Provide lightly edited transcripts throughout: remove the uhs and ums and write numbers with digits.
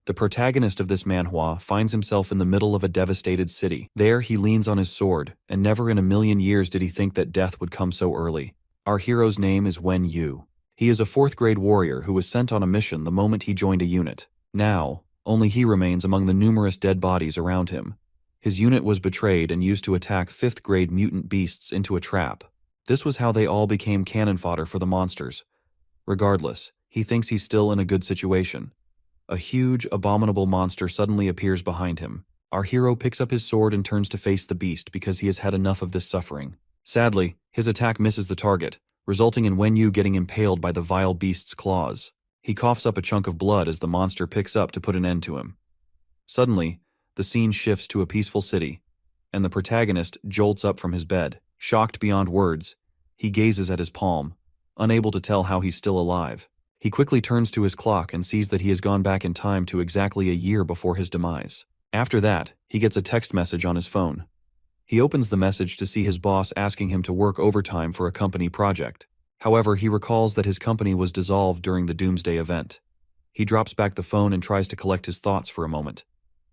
The protagonist of this manhwa finds himself in the middle of a devastated city. There, he leans on his sword, and never in a million years did he think that death would come so early. Our hero's name is Wen Yu. He is a 4th-grade warrior who was sent on a mission the moment he joined a unit. Now, only he remains among the numerous dead bodies around him. His unit was betrayed and used to attack 5th-grade mutant beasts into a trap. This was how they all became cannon fodder for the monsters. Regardless, he thinks he's still in a good situation. A huge, abominable monster suddenly appears behind him. Our hero picks up his sword and turns to face the beast because he has had enough of this suffering. Sadly, his attack misses the target, resulting in Wen Yu getting impaled by the vile beast's claws. He coughs up a chunk of blood as the monster picks up to put an end to him. Suddenly, the scene shifts to a peaceful city, and the protagonist jolts up from his bed. Shocked beyond words, he gazes at his palm, unable to tell how he's still alive. He quickly turns to his clock and sees that he has gone back in time to exactly a year before his demise. After that, he gets a text message on his phone. He opens the message to see his boss asking him to work overtime for a company project. However, he recalls that his company was dissolved during the Doomsday event. He drops back the phone and tries to collect his thoughts for a moment.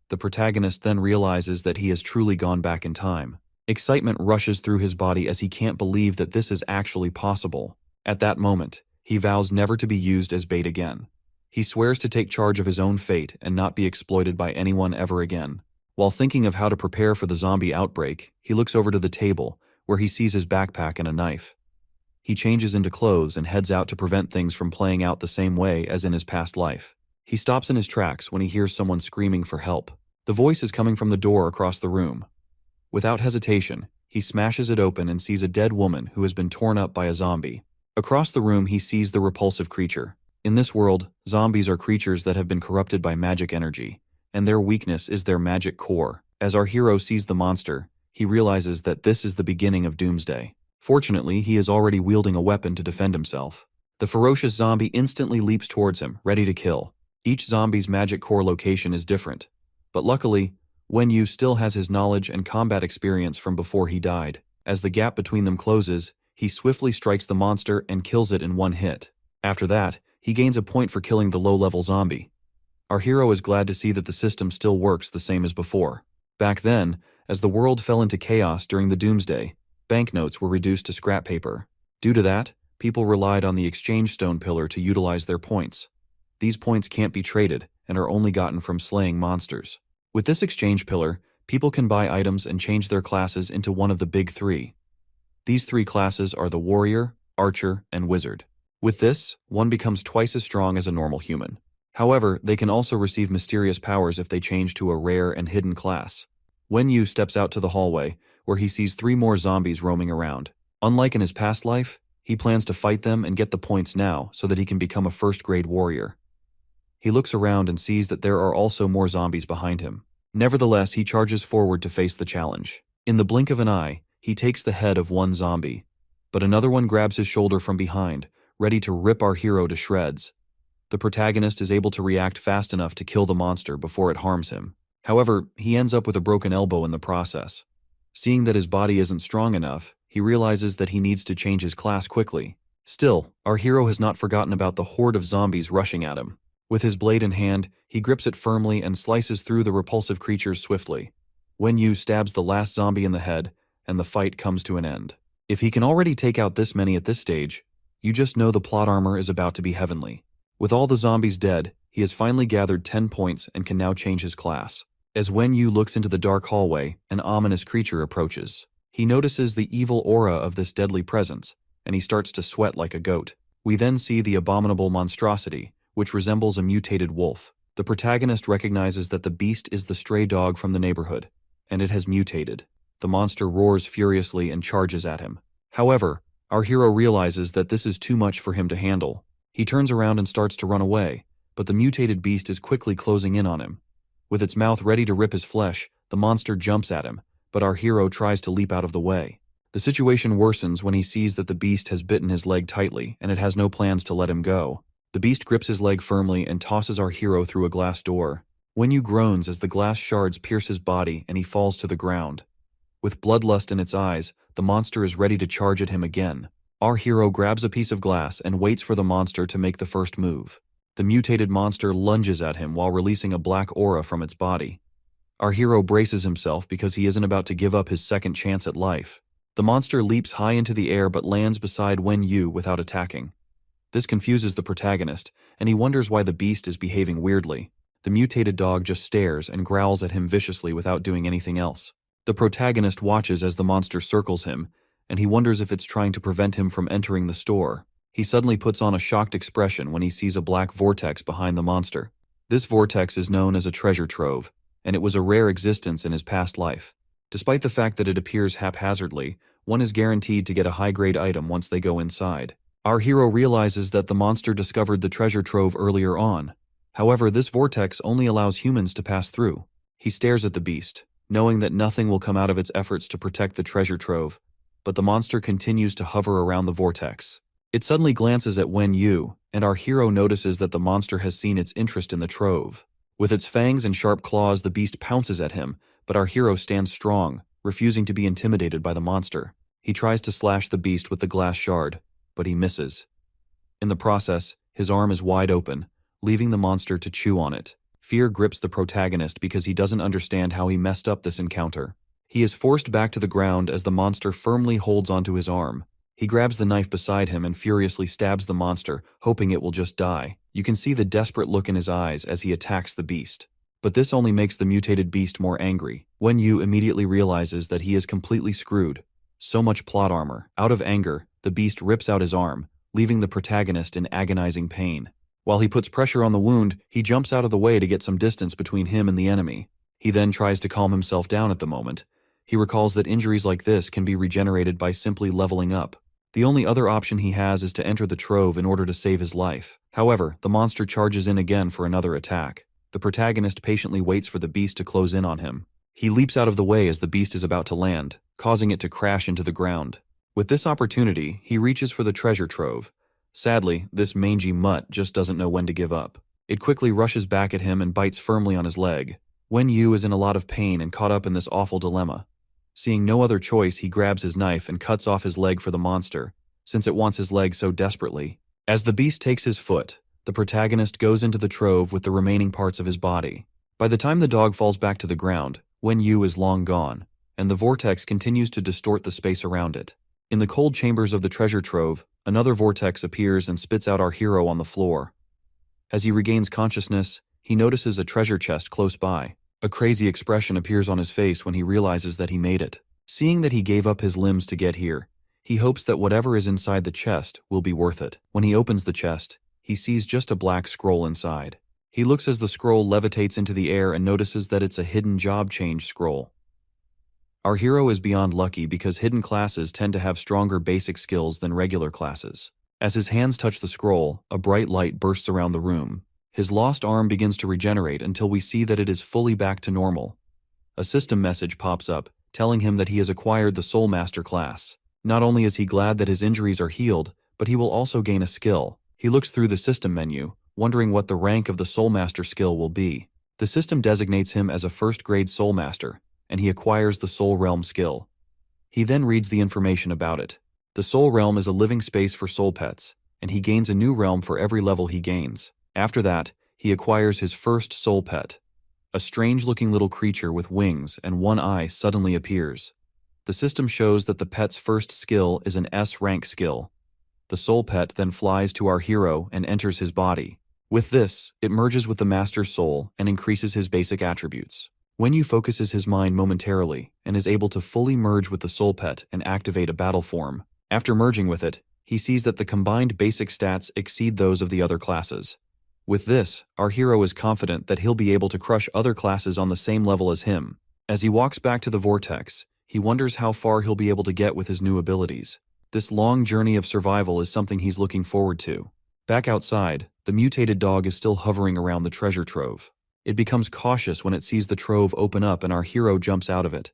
The protagonist then realizes that he has truly gone back in time. Excitement rushes through his body as he can't believe that this is actually possible. At that moment, he vows never to be used as bait again. He swears to take charge of his own fate and not be exploited by anyone ever again. While thinking of how to prepare for the zombie outbreak, he looks over to the table, where he sees his backpack and a knife. He changes into clothes and heads out to prevent things from playing out the same way as in his past life. He stops in his tracks when he hears someone screaming for help. The voice is coming from the door across the room. Without hesitation, he smashes it open and sees a dead woman who has been torn up by a zombie. Across the room, he sees the repulsive creature. In this world, zombies are creatures that have been corrupted by magic energy, and their weakness is their magic core. As our hero sees the monster, he realizes that this is the beginning of Doomsday. Fortunately, he is already wielding a weapon to defend himself. The ferocious zombie instantly leaps towards him, ready to kill. Each zombie's magic core location is different, but luckily, Wen Yu still has his knowledge and combat experience from before he died. As the gap between them closes, he swiftly strikes the monster and kills it in one hit. After that, he gains a point for killing the low-level zombie. Our hero is glad to see that the system still works the same as before. Back then, as the world fell into chaos during the Doomsday, banknotes were reduced to scrap paper. Due to that, people relied on the exchange stone pillar to utilize their points. These points can't be traded and are only gotten from slaying monsters. With this exchange pillar, people can buy items and change their classes into one of the big 3. These 3 classes are the warrior, archer, and wizard. With this, one becomes twice as strong as a normal human. However, they can also receive mysterious powers if they change to a rare and hidden class. Wen Yu steps out to the hallway, where he sees 3 more zombies roaming around. Unlike in his past life, he plans to fight them and get the points now so that he can become a 1st-grade warrior. He looks around and sees that there are also more zombies behind him. Nevertheless, he charges forward to face the challenge. In the blink of an eye, he takes the head of one zombie, but another one grabs his shoulder from behind, ready to rip our hero to shreds. The protagonist is able to react fast enough to kill the monster before it harms him. However, he ends up with a broken elbow in the process. Seeing that his body isn't strong enough, he realizes that he needs to change his class quickly. Still, our hero has not forgotten about the horde of zombies rushing at him. With his blade in hand, he grips it firmly and slices through the repulsive creatures swiftly. Wen Yu stabs the last zombie in the head, and the fight comes to an end. If he can already take out this many at this stage, you just know the plot armor is about to be heavenly. With all the zombies dead, he has finally gathered 10 points and can now change his class. As Wen Yu looks into the dark hallway, an ominous creature approaches. He notices the evil aura of this deadly presence, and he starts to sweat like a goat. We then see the abominable monstrosity, which resembles a mutated wolf. The protagonist recognizes that the beast is the stray dog from the neighborhood, and it has mutated. The monster roars furiously and charges at him. However, our hero realizes that this is too much for him to handle. He turns around and starts to run away, but the mutated beast is quickly closing in on him. With its mouth ready to rip his flesh, the monster jumps at him, but our hero tries to leap out of the way. The situation worsens when he sees that the beast has bitten his leg tightly and it has no plans to let him go. The beast grips his leg firmly and tosses our hero through a glass door. Wen Yu groans as the glass shards pierce his body and he falls to the ground. With bloodlust in its eyes, the monster is ready to charge at him again. Our hero grabs a piece of glass and waits for the monster to make the first move. The mutated monster lunges at him while releasing a black aura from its body. Our hero braces himself because he isn't about to give up his second chance at life. The monster leaps high into the air but lands beside Wen Yu without attacking. This confuses the protagonist, and he wonders why the beast is behaving weirdly. The mutated dog just stares and growls at him viciously without doing anything else. The protagonist watches as the monster circles him, and he wonders if it's trying to prevent him from entering the store. He suddenly puts on a shocked expression when he sees a black vortex behind the monster. This vortex is known as a treasure trove, and it was a rare existence in his past life. Despite the fact that it appears haphazardly, one is guaranteed to get a high-grade item once they go inside. Our hero realizes that the monster discovered the treasure trove earlier on. However, this vortex only allows humans to pass through. He stares at the beast, knowing that nothing will come out of its efforts to protect the treasure trove, but the monster continues to hover around the vortex. It suddenly glances at Wen Yu, and our hero notices that the monster has seen its interest in the trove. With its fangs and sharp claws, the beast pounces at him, but our hero stands strong, refusing to be intimidated by the monster. He tries to slash the beast with the glass shard, but he misses. In the process, his arm is wide open, leaving the monster to chew on it. Fear grips the protagonist because he doesn't understand how he messed up this encounter. He is forced back to the ground as the monster firmly holds onto his arm. He grabs the knife beside him and furiously stabs the monster, hoping it will just die. You can see the desperate look in his eyes as he attacks the beast. But this only makes the mutated beast more angry. Wen Yu immediately realizes that he is completely screwed. So much plot armor. Out of anger, the beast rips out his arm, leaving the protagonist in agonizing pain. While he puts pressure on the wound, he jumps out of the way to get some distance between him and the enemy. He then tries to calm himself down at the moment. He recalls that injuries like this can be regenerated by simply leveling up. The only other option he has is to enter the trove in order to save his life. However, the monster charges in again for another attack. The protagonist patiently waits for the beast to close in on him. He leaps out of the way as the beast is about to land, causing it to crash into the ground. With this opportunity, he reaches for the treasure trove. Sadly, this mangy mutt just doesn't know when to give up. It quickly rushes back at him and bites firmly on his leg. Wen Yu is in a lot of pain and caught up in this awful dilemma. Seeing no other choice, he grabs his knife and cuts off his leg for the monster, since it wants his leg so desperately. As the beast takes his foot, the protagonist goes into the trove with the remaining parts of his body. By the time the dog falls back to the ground, Wen Yu is long gone, and the vortex continues to distort the space around it. In the cold chambers of the treasure trove, another vortex appears and spits out our hero on the floor. As he regains consciousness, he notices a treasure chest close by. A crazy expression appears on his face when he realizes that he made it. Seeing that he gave up his limbs to get here, he hopes that whatever is inside the chest will be worth it. When he opens the chest, he sees just a black scroll inside. He looks as the scroll levitates into the air and notices that it's a hidden job change scroll. Our hero is beyond lucky because hidden classes tend to have stronger basic skills than regular classes. As his hands touch the scroll, a bright light bursts around the room. His lost arm begins to regenerate until we see that it is fully back to normal. A system message pops up, telling him that he has acquired the Soul Master class. Not only is he glad that his injuries are healed, but he will also gain a skill. He looks through the system menu, wondering what the rank of the Soul Master skill will be. The system designates him as a first-grade Soul Master, and he acquires the Soul Realm skill. He then reads the information about it. The Soul Realm is a living space for soul pets, and he gains a new realm for every level he gains. After that, he acquires his first soul pet. A strange-looking little creature with wings and one eye suddenly appears. The system shows that the pet's first skill is an S-rank skill. The soul pet then flies to our hero and enters his body. With this, it merges with the master's soul and increases his basic attributes. Wen Yu focuses his mind momentarily and is able to fully merge with the soul pet and activate a battle form. After merging with it, he sees that the combined basic stats exceed those of the other classes. With this, our hero is confident that he'll be able to crush other classes on the same level as him. As he walks back to the vortex, he wonders how far he'll be able to get with his new abilities. This long journey of survival is something he's looking forward to. Back outside, the mutated dog is still hovering around the treasure trove. It becomes cautious when it sees the trove open up and our hero jumps out of it.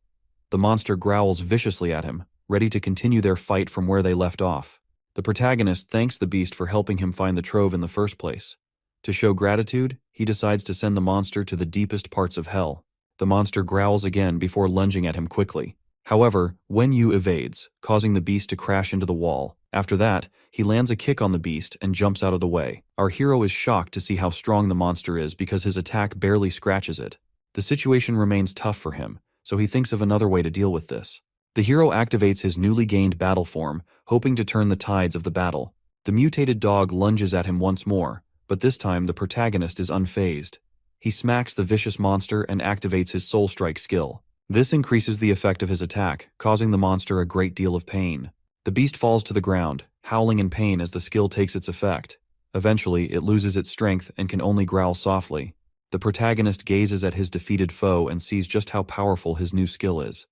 The monster growls viciously at him, ready to continue their fight from where they left off. The protagonist thanks the beast for helping him find the trove in the first place. To show gratitude, he decides to send the monster to the deepest parts of hell. The monster growls again before lunging at him quickly. However, Wen Yu evades, causing the beast to crash into the wall. After that, he lands a kick on the beast and jumps out of the way. Our hero is shocked to see how strong the monster is because his attack barely scratches it. The situation remains tough for him, so he thinks of another way to deal with this. The hero activates his newly gained battle form, hoping to turn the tides of the battle. The mutated dog lunges at him once more, but this time the protagonist is unfazed. He smacks the vicious monster and activates his Soul Strike skill. This increases the effect of his attack, causing the monster a great deal of pain. The beast falls to the ground, howling in pain as the skill takes its effect. Eventually, it loses its strength and can only growl softly. The protagonist gazes at his defeated foe and sees just how powerful his new skill is.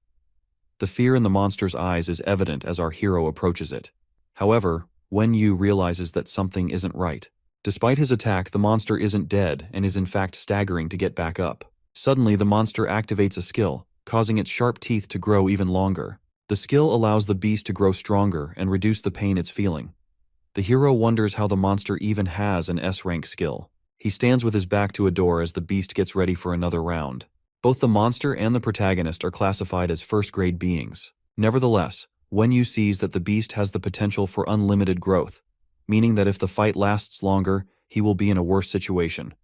The fear in the monster's eyes is evident as our hero approaches it. However, Wen Yu realizes that something isn't right. Despite his attack, the monster isn't dead and is in fact staggering to get back up. Suddenly, the monster activates a skill, causing its sharp teeth to grow even longer. The skill allows the beast to grow stronger and reduce the pain it's feeling. The hero wonders how the monster even has an S-rank skill. He stands with his back to a door as the beast gets ready for another round. Both the monster and the protagonist are classified as first-grade beings. Nevertheless, Wen Yu sees that the beast has the potential for unlimited growth, meaning that if the fight lasts longer, he will be in a worse situation.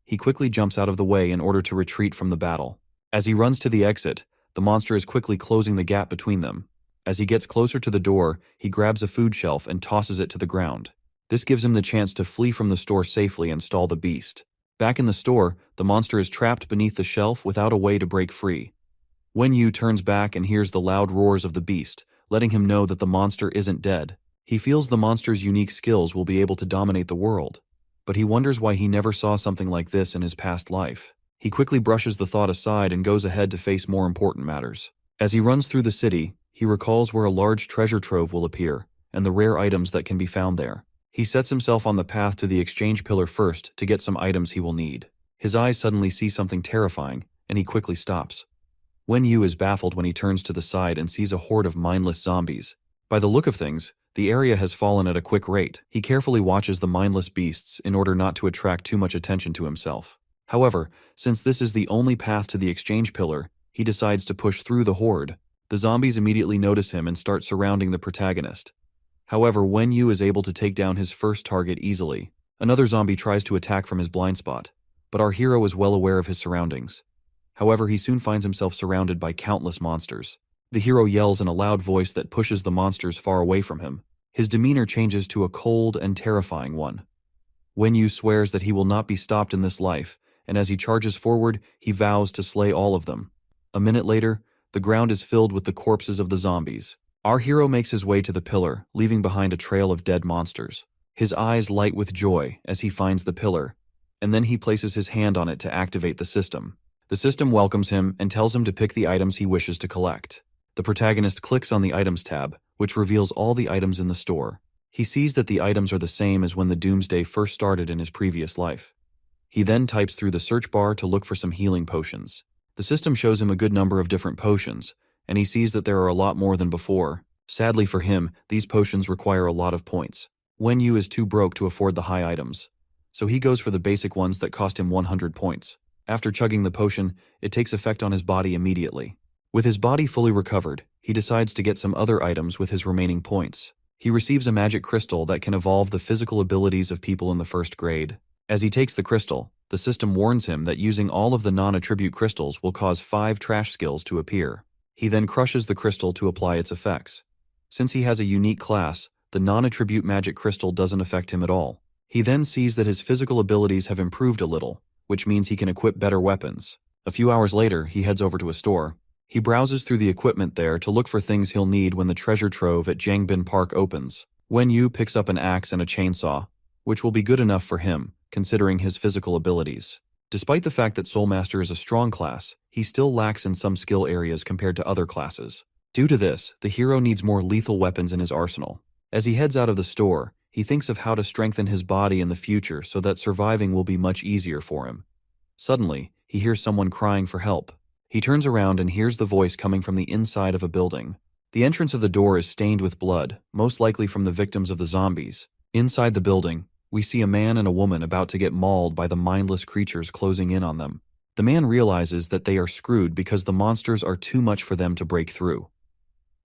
He quickly jumps out of the way in order to retreat from the battle. As he runs to the exit, the monster is quickly closing the gap between them. As he gets closer to the door, he grabs a food shelf and tosses it to the ground. This gives him the chance to flee from the store safely and stall the beast. Back in the store, the monster is trapped beneath the shelf without a way to break free. Wen Yu turns back and hears the loud roars of the beast, letting him know that the monster isn't dead. He feels the monster's unique skills will be able to dominate the world, but he wonders why he never saw something like this in his past life. He quickly brushes the thought aside and goes ahead to face more important matters. As he runs through the city, he recalls where a large treasure trove will appear, and the rare items that can be found there. He sets himself on the path to the exchange pillar first to get some items he will need. His eyes suddenly see something terrifying, and he quickly stops. Wen Yu is baffled when he turns to the side and sees a horde of mindless zombies. By the look of things, the area has fallen at a quick rate. He carefully watches the mindless beasts in order not to attract too much attention to himself. However, since this is the only path to the exchange pillar, he decides to push through the horde. The zombies immediately notice him and start surrounding the protagonist. However, Wen Yu is able to take down his first target easily. Another zombie tries to attack from his blind spot, but our hero is well aware of his surroundings. However, he soon finds himself surrounded by countless monsters. The hero yells in a loud voice that pushes the monsters far away from him. His demeanor changes to a cold and terrifying one. Wen Yu swears that he will not be stopped in this life, and as he charges forward, he vows to slay all of them. A minute later, the ground is filled with the corpses of the zombies. Our hero makes his way to the pillar, leaving behind a trail of dead monsters. His eyes light with joy as he finds the pillar, and then he places his hand on it to activate the system. The system welcomes him and tells him to pick the items he wishes to collect. The protagonist clicks on the Items tab, which reveals all the items in the store. He sees that the items are the same as when the Doomsday first started in his previous life. He then types through the search bar to look for some healing potions. The system shows him a good number of different potions, and he sees that there are a lot more than before. Sadly for him, these potions require a lot of points. Wen Yu is too broke to afford the high items, so he goes for the basic ones that cost him 100 points. After chugging the potion, it takes effect on his body immediately. With his body fully recovered, he decides to get some other items with his remaining points. He receives a magic crystal that can evolve the physical abilities of people in the first grade. As he takes the crystal, the system warns him that using all of the non-attribute crystals will cause 5 trash skills to appear. He then crushes the crystal to apply its effects. Since he has a unique class, the non-attribute magic crystal doesn't affect him at all. He then sees that his physical abilities have improved a little, which means he can equip better weapons. A few hours later, he heads over to a store. He browses through the equipment there to look for things he'll need when the treasure trove at Jiangbin Park opens. Wen Yu picks up an axe and a chainsaw, which will be good enough for him, considering his physical abilities. Despite the fact that Soulmaster is a strong class, he still lacks in some skill areas compared to other classes. Due to this, the hero needs more lethal weapons in his arsenal. As he heads out of the store, he thinks of how to strengthen his body in the future so that surviving will be much easier for him. Suddenly, he hears someone crying for help. He turns around and hears the voice coming from the inside of a building. The entrance of the door is stained with blood, most likely from the victims of the zombies. Inside the building, we see a man and a woman about to get mauled by the mindless creatures closing in on them. The man realizes that they are screwed because the monsters are too much for them to break through.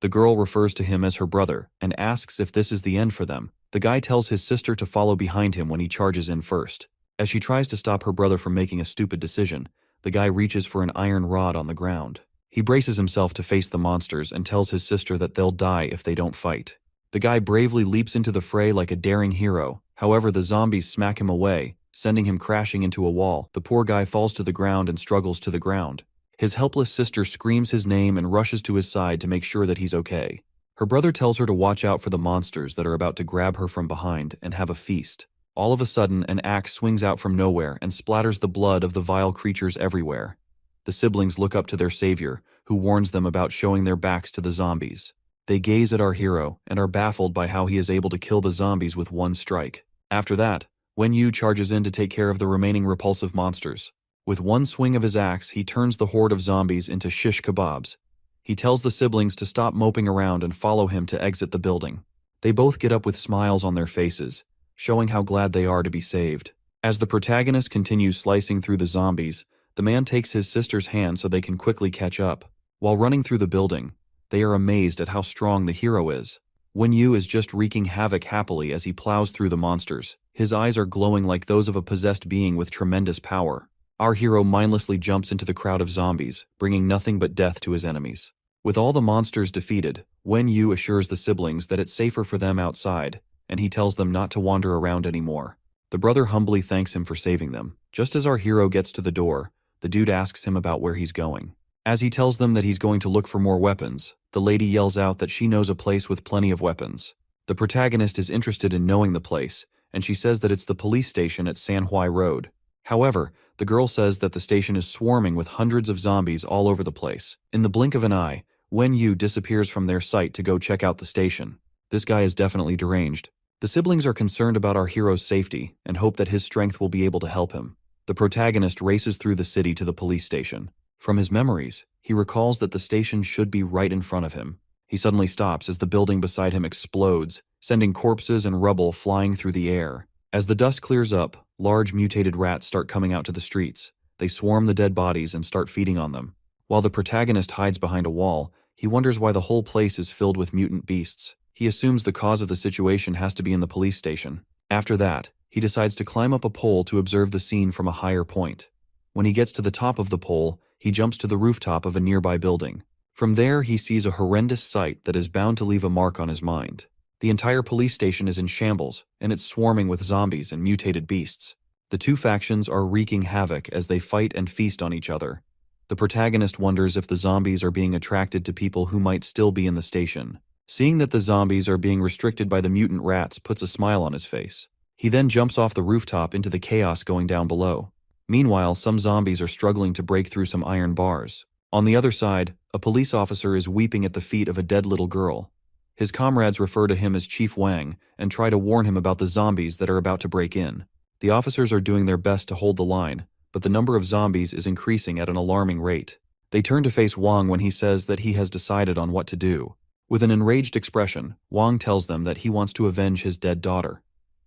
The girl refers to him as her brother and asks if this is the end for them. The guy tells his sister to follow behind him when he charges in first. As she tries to stop her brother from making a stupid decision, the guy reaches for an iron rod on the ground. He braces himself to face the monsters and tells his sister that they'll die if they don't fight. The guy bravely leaps into the fray like a daring hero. However, the zombies smack him away, sending him crashing into a wall. The poor guy falls to the ground and struggles to the ground. His helpless sister screams his name and rushes to his side to make sure that he's okay. Her brother tells her to watch out for the monsters that are about to grab her from behind and have a feast. All of a sudden, an axe swings out from nowhere and splatters the blood of the vile creatures everywhere. The siblings look up to their savior, who warns them about showing their backs to the zombies. They gaze at our hero and are baffled by how he is able to kill the zombies with one strike. After that, Wen Yu charges in to take care of the remaining repulsive monsters. With one swing of his axe, he turns the horde of zombies into shish kebabs. He tells the siblings to stop moping around and follow him to exit the building. They both get up with smiles on their faces, showing how glad they are to be saved. As the protagonist continues slicing through the zombies, the man takes his sister's hand so they can quickly catch up. While running through the building, they are amazed at how strong the hero is. Wen Yu is just wreaking havoc happily as he plows through the monsters. His eyes are glowing like those of a possessed being with tremendous power. Our hero mindlessly jumps into the crowd of zombies, bringing nothing but death to his enemies. With all the monsters defeated, Wen Yu assures the siblings that it's safer for them outside, and he tells them not to wander around anymore. The brother humbly thanks him for saving them. Just as our hero gets to the door, the dude asks him about where he's going. As he tells them that he's going to look for more weapons, the lady yells out that she knows a place with plenty of weapons. The protagonist is interested in knowing the place, and she says that it's the police station at Manhwa Road. However, the girl says that the station is swarming with hundreds of zombies all over the place. In the blink of an eye, Wen Yu disappears from their sight to go check out the station. This guy is definitely deranged. The siblings are concerned about our hero's safety and hope that his strength will be able to help him. The protagonist races through the city to the police station. From his memories, he recalls that the station should be right in front of him. He suddenly stops as the building beside him explodes, sending corpses and rubble flying through the air. As the dust clears up, large mutated rats start coming out to the streets. They swarm the dead bodies and start feeding on them. While the protagonist hides behind a wall, he wonders why the whole place is filled with mutant beasts. He assumes the cause of the situation has to be in the police station. After that, he decides to climb up a pole to observe the scene from a higher point. When he gets to the top of the pole, he jumps to the rooftop of a nearby building. From there, he sees a horrendous sight that is bound to leave a mark on his mind. The entire police station is in shambles, and it's swarming with zombies and mutated beasts. The two factions are wreaking havoc as they fight and feast on each other. The protagonist wonders if the zombies are being attracted to people who might still be in the station. Seeing that the zombies are being restricted by the mutant rats puts a smile on his face. He then jumps off the rooftop into the chaos going down below. Meanwhile, some zombies are struggling to break through some iron bars. On the other side, a police officer is weeping at the feet of a dead little girl. His comrades refer to him as Chief Wang and try to warn him about the zombies that are about to break in. The officers are doing their best to hold the line, but the number of zombies is increasing at an alarming rate. They turn to face Wang when he says that he has decided on what to do. With an enraged expression, Wang tells them that he wants to avenge his dead daughter.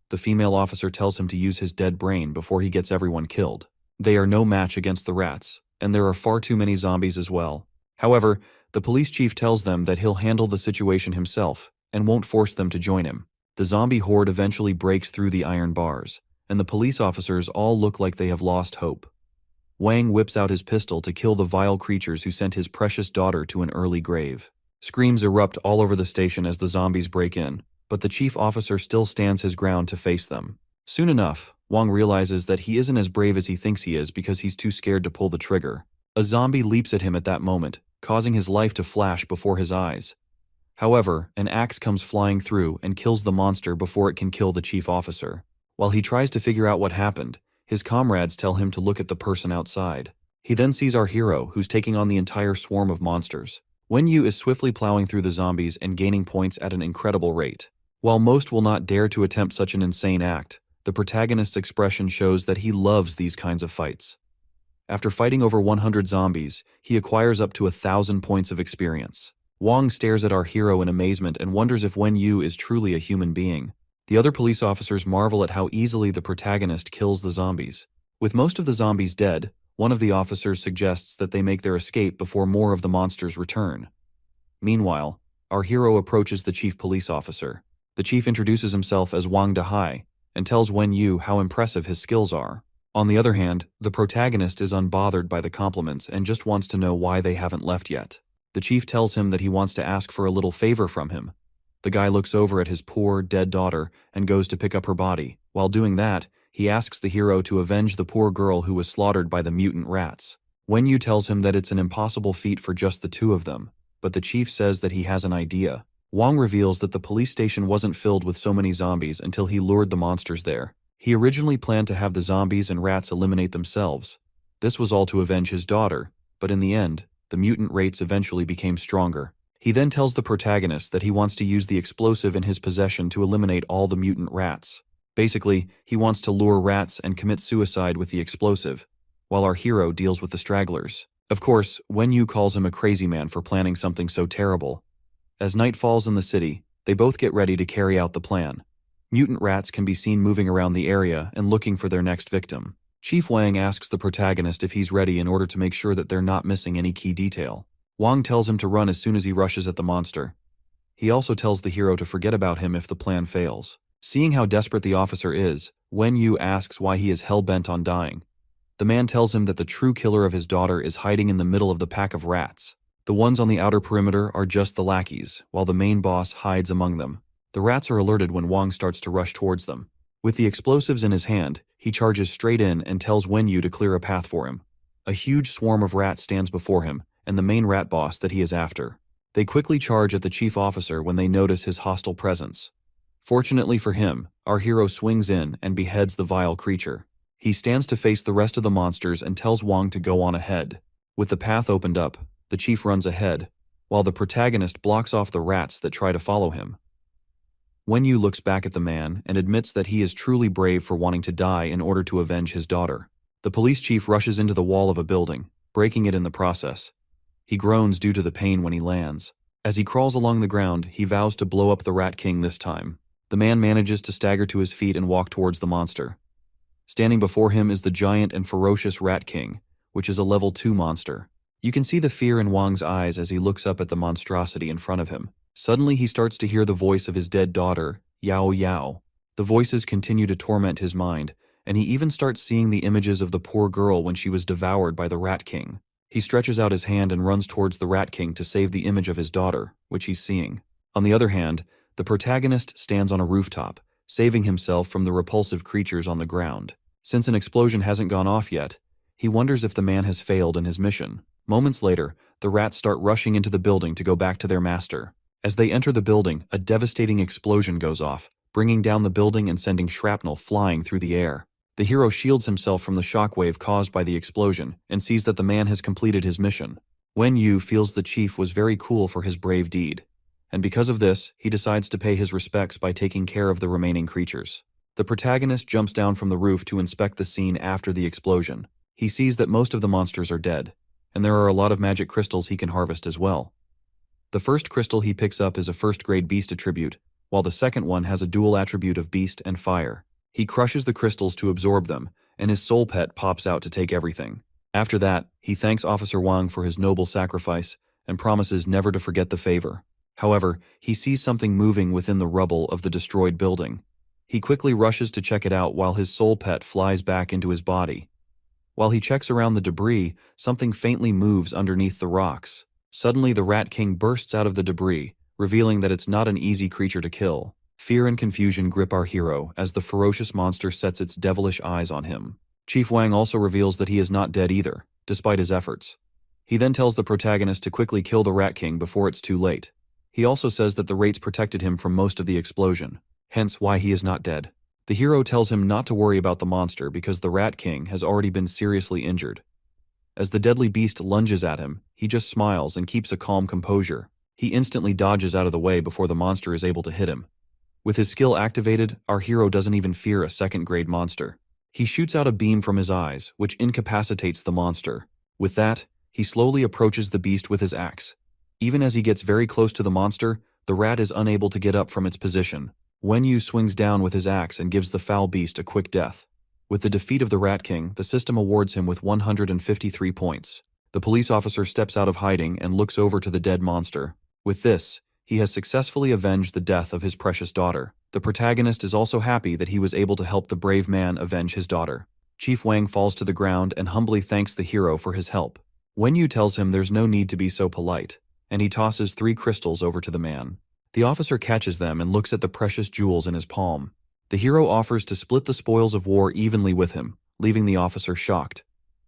The female officer tells him to use his dead brain before he gets everyone killed. They are no match against the rats, and there are far too many zombies as well. However, the police chief tells them that he'll handle the situation himself and won't force them to join him. The zombie horde eventually breaks through the iron bars, and the police officers all look like they have lost hope. Wang whips out his pistol to kill the vile creatures who sent his precious daughter to an early grave. Screams erupt all over the station as the zombies break in, but the chief officer still stands his ground to face them. Soon enough, Wang realizes that he isn't as brave as he thinks he is because he's too scared to pull the trigger. A zombie leaps at him at that moment, causing his life to flash before his eyes. However, an axe comes flying through and kills the monster before it can kill the chief officer. While he tries to figure out what happened, his comrades tell him to look at the person outside. He then sees our hero, who's taking on the entire swarm of monsters. Wen Yu is swiftly plowing through the zombies and gaining points at an incredible rate. While most will not dare to attempt such an insane act, the protagonist's expression shows that he loves these kinds of fights. After fighting over 100 zombies, he acquires up to 1,000 points of experience. Wang stares at our hero in amazement and wonders if Wen Yu is truly a human being. The other police officers marvel at how easily the protagonist kills the zombies. With most of the zombies dead, one of the officers suggests that they make their escape before more of the monsters return. Meanwhile, our hero approaches the chief police officer. The chief introduces himself as Wang Dehai and tells Wen Yu how impressive his skills are. On the other hand, the protagonist is unbothered by the compliments and just wants to know why they haven't left yet. The chief tells him that he wants to ask for a little favor from him. The guy looks over at his poor, dead daughter and goes to pick up her body. While doing that, he asks the hero to avenge the poor girl who was slaughtered by the mutant rats. Wen Yu tells him that it's an impossible feat for just the two of them, but the chief says that he has an idea. Wang reveals that the police station wasn't filled with so many zombies until he lured the monsters there. He originally planned to have the zombies and rats eliminate themselves. This was all to avenge his daughter, but in the end, the mutant rates eventually became stronger. He then tells the protagonist that he wants to use the explosive in his possession to eliminate all the mutant rats. Basically, he wants to lure rats and commit suicide with the explosive, while our hero deals with the stragglers. Of course, Wen Yu calls him a crazy man for planning something so terrible. As night falls in the city, they both get ready to carry out the plan. Mutant rats can be seen moving around the area and looking for their next victim. Chief Wang asks the protagonist if he's ready in order to make sure that they're not missing any key detail. Wang tells him to run as soon as he rushes at the monster. He also tells the hero to forget about him if the plan fails. Seeing how desperate the officer is, Wen Yu asks why he is hell-bent on dying. The man tells him that the true killer of his daughter is hiding in the middle of the pack of rats. The ones on the outer perimeter are just the lackeys, while the main boss hides among them. The rats are alerted when Wang starts to rush towards them. With the explosives in his hand, he charges straight in and tells Wen Yu to clear a path for him. A huge swarm of rats stands before him, and the main rat boss that he is after. They quickly charge at the chief officer when they notice his hostile presence. Fortunately for him, our hero swings in and beheads the vile creature. He stands to face the rest of the monsters and tells Wang to go on ahead. With the path opened up, the chief runs ahead, while the protagonist blocks off the rats that try to follow him. Wen Yu looks back at the man and admits that he is truly brave for wanting to die in order to avenge his daughter. The police chief rushes into the wall of a building, breaking it in the process. He groans due to the pain when he lands. As he crawls along the ground, he vows to blow up the Rat King this time. The man manages to stagger to his feet and walk towards the monster. Standing before him is the giant and ferocious Rat King, which is a level 2 monster. You can see the fear in Wang's eyes as he looks up at the monstrosity in front of him. Suddenly he starts to hear the voice of his dead daughter, Yao Yao. The voices continue to torment his mind, and he even starts seeing the images of the poor girl when she was devoured by the Rat King. He stretches out his hand and runs towards the Rat King to save the image of his daughter, which he's seeing. On the other hand, the protagonist stands on a rooftop, saving himself from the repulsive creatures on the ground. Since an explosion hasn't gone off yet, he wonders if the man has failed in his mission. Moments later, the rats start rushing into the building to go back to their master. As they enter the building, a devastating explosion goes off, bringing down the building and sending shrapnel flying through the air. The hero shields himself from the shockwave caused by the explosion and sees that the man has completed his mission. Wen Yu feels the chief was very cool for his brave deed, and because of this, he decides to pay his respects by taking care of the remaining creatures. The protagonist jumps down from the roof to inspect the scene after the explosion. He sees that most of the monsters are dead, and there are a lot of magic crystals he can harvest as well. The first crystal he picks up is a first-grade beast attribute, while the second one has a dual attribute of beast and fire. He crushes the crystals to absorb them, and his soul pet pops out to take everything. After that, he thanks Officer Wang for his noble sacrifice and promises never to forget the favor. However, he sees something moving within the rubble of the destroyed building. He quickly rushes to check it out while his soul pet flies back into his body. While he checks around the debris, something faintly moves underneath the rocks. Suddenly, the Rat King bursts out of the debris, revealing that it's not an easy creature to kill. Fear and confusion grip our hero as the ferocious monster sets its devilish eyes on him. Chief Wang also reveals that he is not dead either, despite his efforts. He then tells the protagonist to quickly kill the Rat King before it's too late. He also says that the rates protected him from most of the explosion, hence why he is not dead. The hero tells him not to worry about the monster because the Rat King has already been seriously injured. As the deadly beast lunges at him, he just smiles and keeps a calm composure. He instantly dodges out of the way before the monster is able to hit him. With his skill activated, our hero doesn't even fear a second-grade monster. He shoots out a beam from his eyes, which incapacitates the monster. With that, he slowly approaches the beast with his axe. Even as he gets very close to the monster, the rat is unable to get up from its position. Wen Yu swings down with his axe and gives the foul beast a quick death. With the defeat of the Rat King, the system awards him with 153 points. The police officer steps out of hiding and looks over to the dead monster. With this, He has successfully avenged the death of his precious daughter. The protagonist is also happy that he was able to help the brave man avenge his daughter. Chief Wang falls to the ground and humbly thanks the hero for his help. Wen Yu tells him there's no need to be so polite, and he tosses 3 crystals over to the man. The officer catches them and looks at the precious jewels in his palm. The hero offers to split the spoils of war evenly with him, leaving the officer shocked.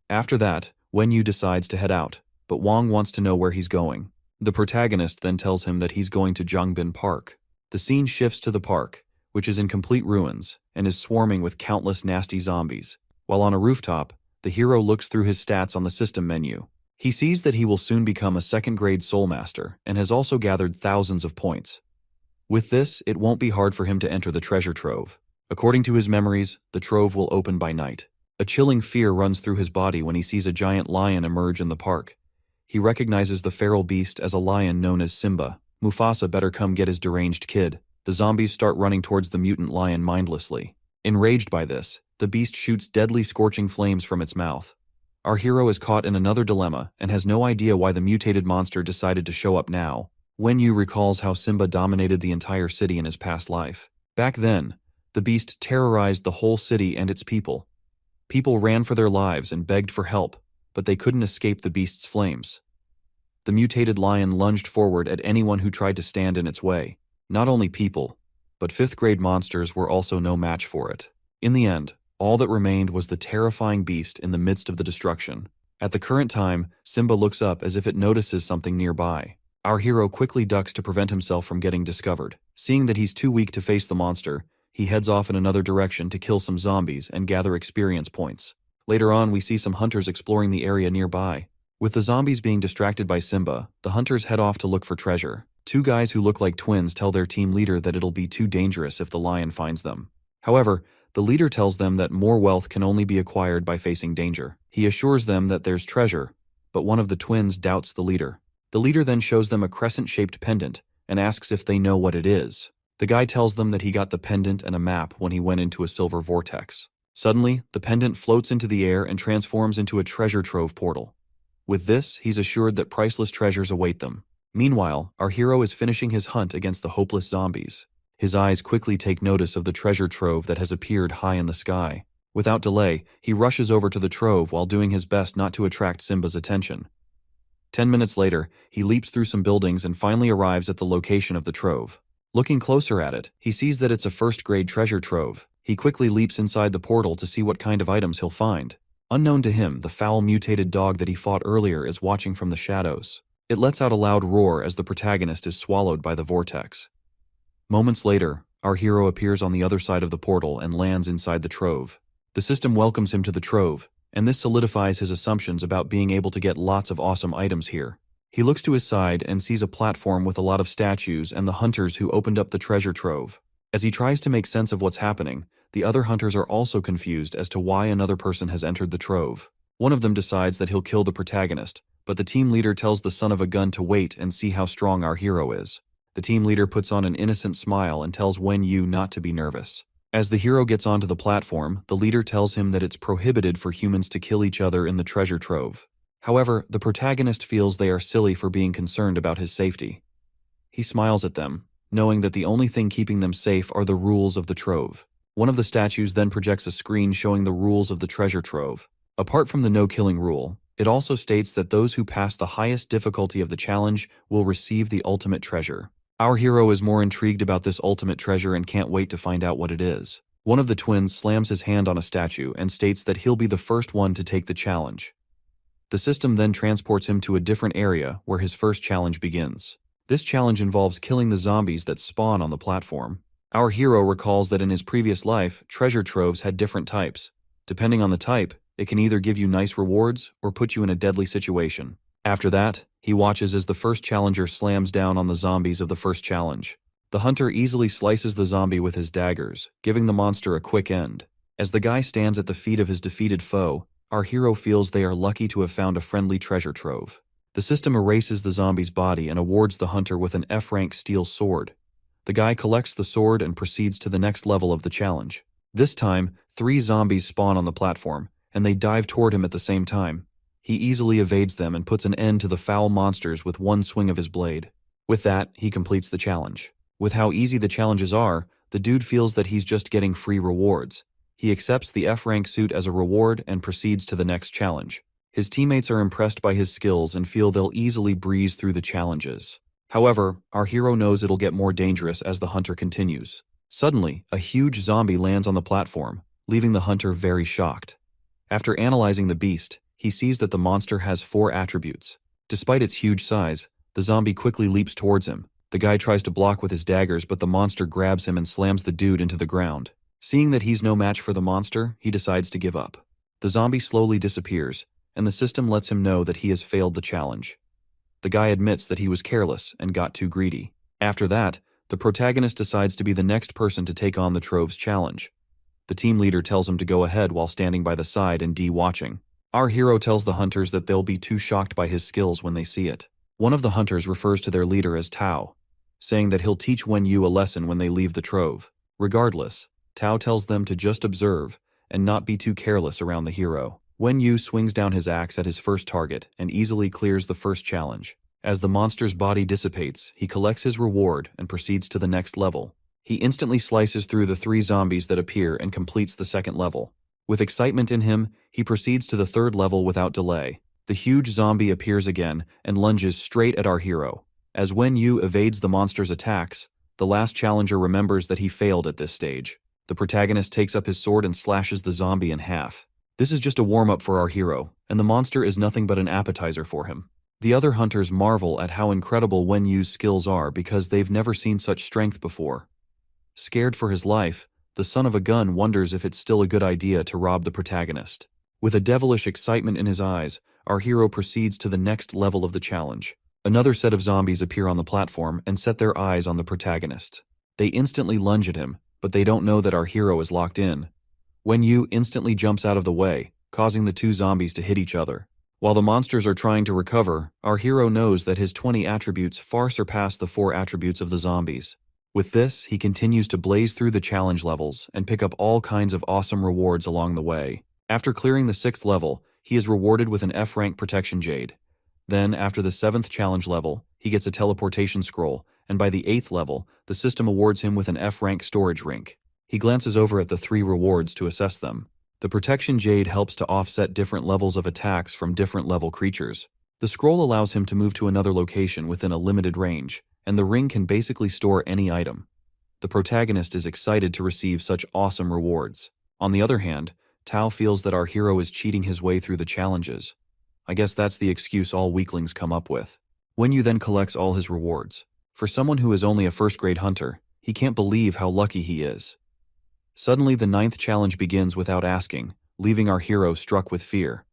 After that, Wen Yu decides to head out, but Wang wants to know where he's going. The protagonist then tells him that he's going to Zhangbin Park. The scene shifts to the park, which is in complete ruins and is swarming with countless nasty zombies. While on a rooftop, the hero looks through his stats on the system menu. He sees that he will soon become a 2nd-grade Soul Master and has also gathered thousands of points. With this, it won't be hard for him to enter the treasure trove. According to his memories, the trove will open by night. A chilling fear runs through his body when he sees a giant lion emerge in the park. He recognizes the feral beast as a lion known as Simba. Mufasa better come get his deranged kid. The zombies start running towards the mutant lion mindlessly. Enraged by this, the beast shoots deadly scorching flames from its mouth. Our hero is caught in another dilemma and has no idea why the mutated monster decided to show up now. Wen Yu recalls how Simba dominated the entire city in his past life. Back then, the beast terrorized the whole city and its people. People ran for their lives and begged for help, but they couldn't escape the beast's flames. The mutated lion lunged forward at anyone who tried to stand in its way. Not only people, but 5th-grade monsters were also no match for it. In the end, all that remained was the terrifying beast in the midst of the destruction. At the current time, Simba looks up as if it notices something nearby. Our hero quickly ducks to prevent himself from getting discovered. Seeing that he's too weak to face the monster, he heads off in another direction to kill some zombies and gather experience points. Later on, we see some hunters exploring the area nearby. With the zombies being distracted by Simba, the hunters head off to look for treasure. 2 guys who look like twins tell their team leader that it'll be too dangerous if the lion finds them. However, the leader tells them that more wealth can only be acquired by facing danger. He assures them that there's treasure, but one of the twins doubts the leader. The leader then shows them a crescent-shaped pendant and asks if they know what it is. The guy tells them that he got the pendant and a map when he went into a silver vortex. Suddenly, the pendant floats into the air and transforms into a treasure trove portal. With this, he's assured that priceless treasures await them. Meanwhile, our hero is finishing his hunt against the hopeless zombies. His eyes quickly take notice of the treasure trove that has appeared high in the sky. Without delay, he rushes over to the trove while doing his best not to attract Simba's attention. 10 minutes later, he leaps through some buildings and finally arrives at the location of the trove. Looking closer at it, he sees that it's a 1st-grade treasure trove. He quickly leaps inside the portal to see what kind of items he'll find. Unknown to him, the foul mutated dog that he fought earlier is watching from the shadows. It lets out a loud roar as the protagonist is swallowed by the vortex. Moments later, our hero appears on the other side of the portal and lands inside the trove. The system welcomes him to the trove, and this solidifies his assumptions about being able to get lots of awesome items here. He looks to his side and sees a platform with a lot of statues and the hunters who opened up the treasure trove. As he tries to make sense of what's happening, the other hunters are also confused as to why another person has entered the trove. One of them decides that he'll kill the protagonist, but the team leader tells the son of a gun to wait and see how strong our hero is. The team leader puts on an innocent smile and tells Wen Yu not to be nervous. As the hero gets onto the platform, the leader tells him that it's prohibited for humans to kill each other in the treasure trove. However, the protagonist feels they are silly for being concerned about his safety. He smiles at them, knowing that the only thing keeping them safe are the rules of the trove. One of the statues then projects a screen showing the rules of the treasure trove. Apart from the no-killing rule, it also states that those who pass the highest difficulty of the challenge will receive the ultimate treasure. Our hero is more intrigued about this ultimate treasure and can't wait to find out what it is. One of the twins slams his hand on a statue and states that he'll be the first one to take the challenge. The system then transports him to a different area where his first challenge begins. This challenge involves killing the zombies that spawn on the platform. Our hero recalls that in his previous life, treasure troves had different types. Depending on the type, it can either give you nice rewards or put you in a deadly situation. After that, he watches as the first challenger slams down on the zombies of the first challenge. The hunter easily slices the zombie with his daggers, giving the monster a quick end. As the guy stands at the feet of his defeated foe, our hero feels they are lucky to have found a friendly treasure trove. The system erases the zombie's body and awards the hunter with an F-rank steel sword. The guy collects the sword and proceeds to the next level of the challenge. This time, 3 zombies spawn on the platform, and they dive toward him at the same time. He easily evades them and puts an end to the foul monsters with one swing of his blade. With that, he completes the challenge. With how easy the challenges are, the dude feels that he's just getting free rewards. He accepts the F-rank suit as a reward and proceeds to the next challenge. His teammates are impressed by his skills and feel they'll easily breeze through the challenges. However, our hero knows it'll get more dangerous as the hunter continues. Suddenly, a huge zombie lands on the platform, leaving the hunter very shocked. After analyzing the beast, he sees that the monster has 4 attributes. Despite its huge size, the zombie quickly leaps towards him. The guy tries to block with his daggers, but the monster grabs him and slams the dude into the ground. Seeing that he's no match for the monster, he decides to give up. The zombie slowly disappears, and the system lets him know that he has failed the challenge. The guy admits that he was careless and got too greedy. After that, the protagonist decides to be the next person to take on the Troves challenge. The team leader tells him to go ahead while standing by the side and watching. Our hero tells the hunters that they'll be too shocked by his skills when they see it. One of the hunters refers to their leader as Tao, saying that he'll teach Wen Yu a lesson when they leave the Trove. Regardless, Tao tells them to just observe and not be too careless around the hero. Wen Yu swings down his axe at his first target and easily clears the first challenge. As the monster's body dissipates, he collects his reward and proceeds to the next level. He instantly slices through the 3 zombies that appear and completes the second level. With excitement in him, he proceeds to the third level without delay. The huge zombie appears again and lunges straight at our hero. As Wen Yu evades the monster's attacks, the last challenger remembers that he failed at this stage. The protagonist takes up his sword and slashes the zombie in half. This is just a warm-up for our hero, and the monster is nothing but an appetizer for him. The other hunters marvel at how incredible Wen Yu's skills are because they've never seen such strength before. Scared for his life, the son of a gun wonders if it's still a good idea to rob the protagonist. With a devilish excitement in his eyes, our hero proceeds to the next level of the challenge. Another set of zombies appear on the platform and set their eyes on the protagonist. They instantly lunge at him, but they don't know that our hero is locked in. Wen Yu instantly jumps out of the way, causing the 2 zombies to hit each other. While the monsters are trying to recover, our hero knows that his 20 attributes far surpass the 4 attributes of the zombies. With this, he continues to blaze through the challenge levels and pick up all kinds of awesome rewards along the way. After clearing the 6th level, he is rewarded with an F-rank protection jade. Then, after the 7th challenge level, he gets a teleportation scroll, and by the 8th level, the system awards him with an F-rank storage rink. He glances over at the 3 rewards to assess them. The protection jade helps to offset different levels of attacks from different level creatures. The scroll allows him to move to another location within a limited range, and the ring can basically store any item. The protagonist is excited to receive such awesome rewards. On the other hand, Tao feels that our hero is cheating his way through the challenges. I guess that's the excuse all weaklings come up with. Wen Yu then collects all his rewards. For someone who is only a first-grade hunter, he can't believe how lucky he is. Suddenly, the 9th challenge begins without asking, leaving our hero struck with fear.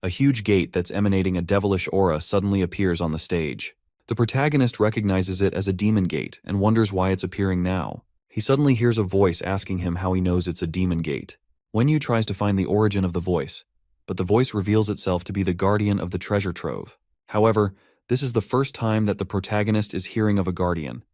A huge gate that's emanating a devilish aura suddenly appears on the stage. The protagonist recognizes it as a demon gate and wonders why it's appearing now. He suddenly hears a voice asking him how he knows it's a demon gate. Wen Yu tries to find the origin of the voice, but the voice reveals itself to be the guardian of the treasure trove. However, this is the first time that the protagonist is hearing of a guardian.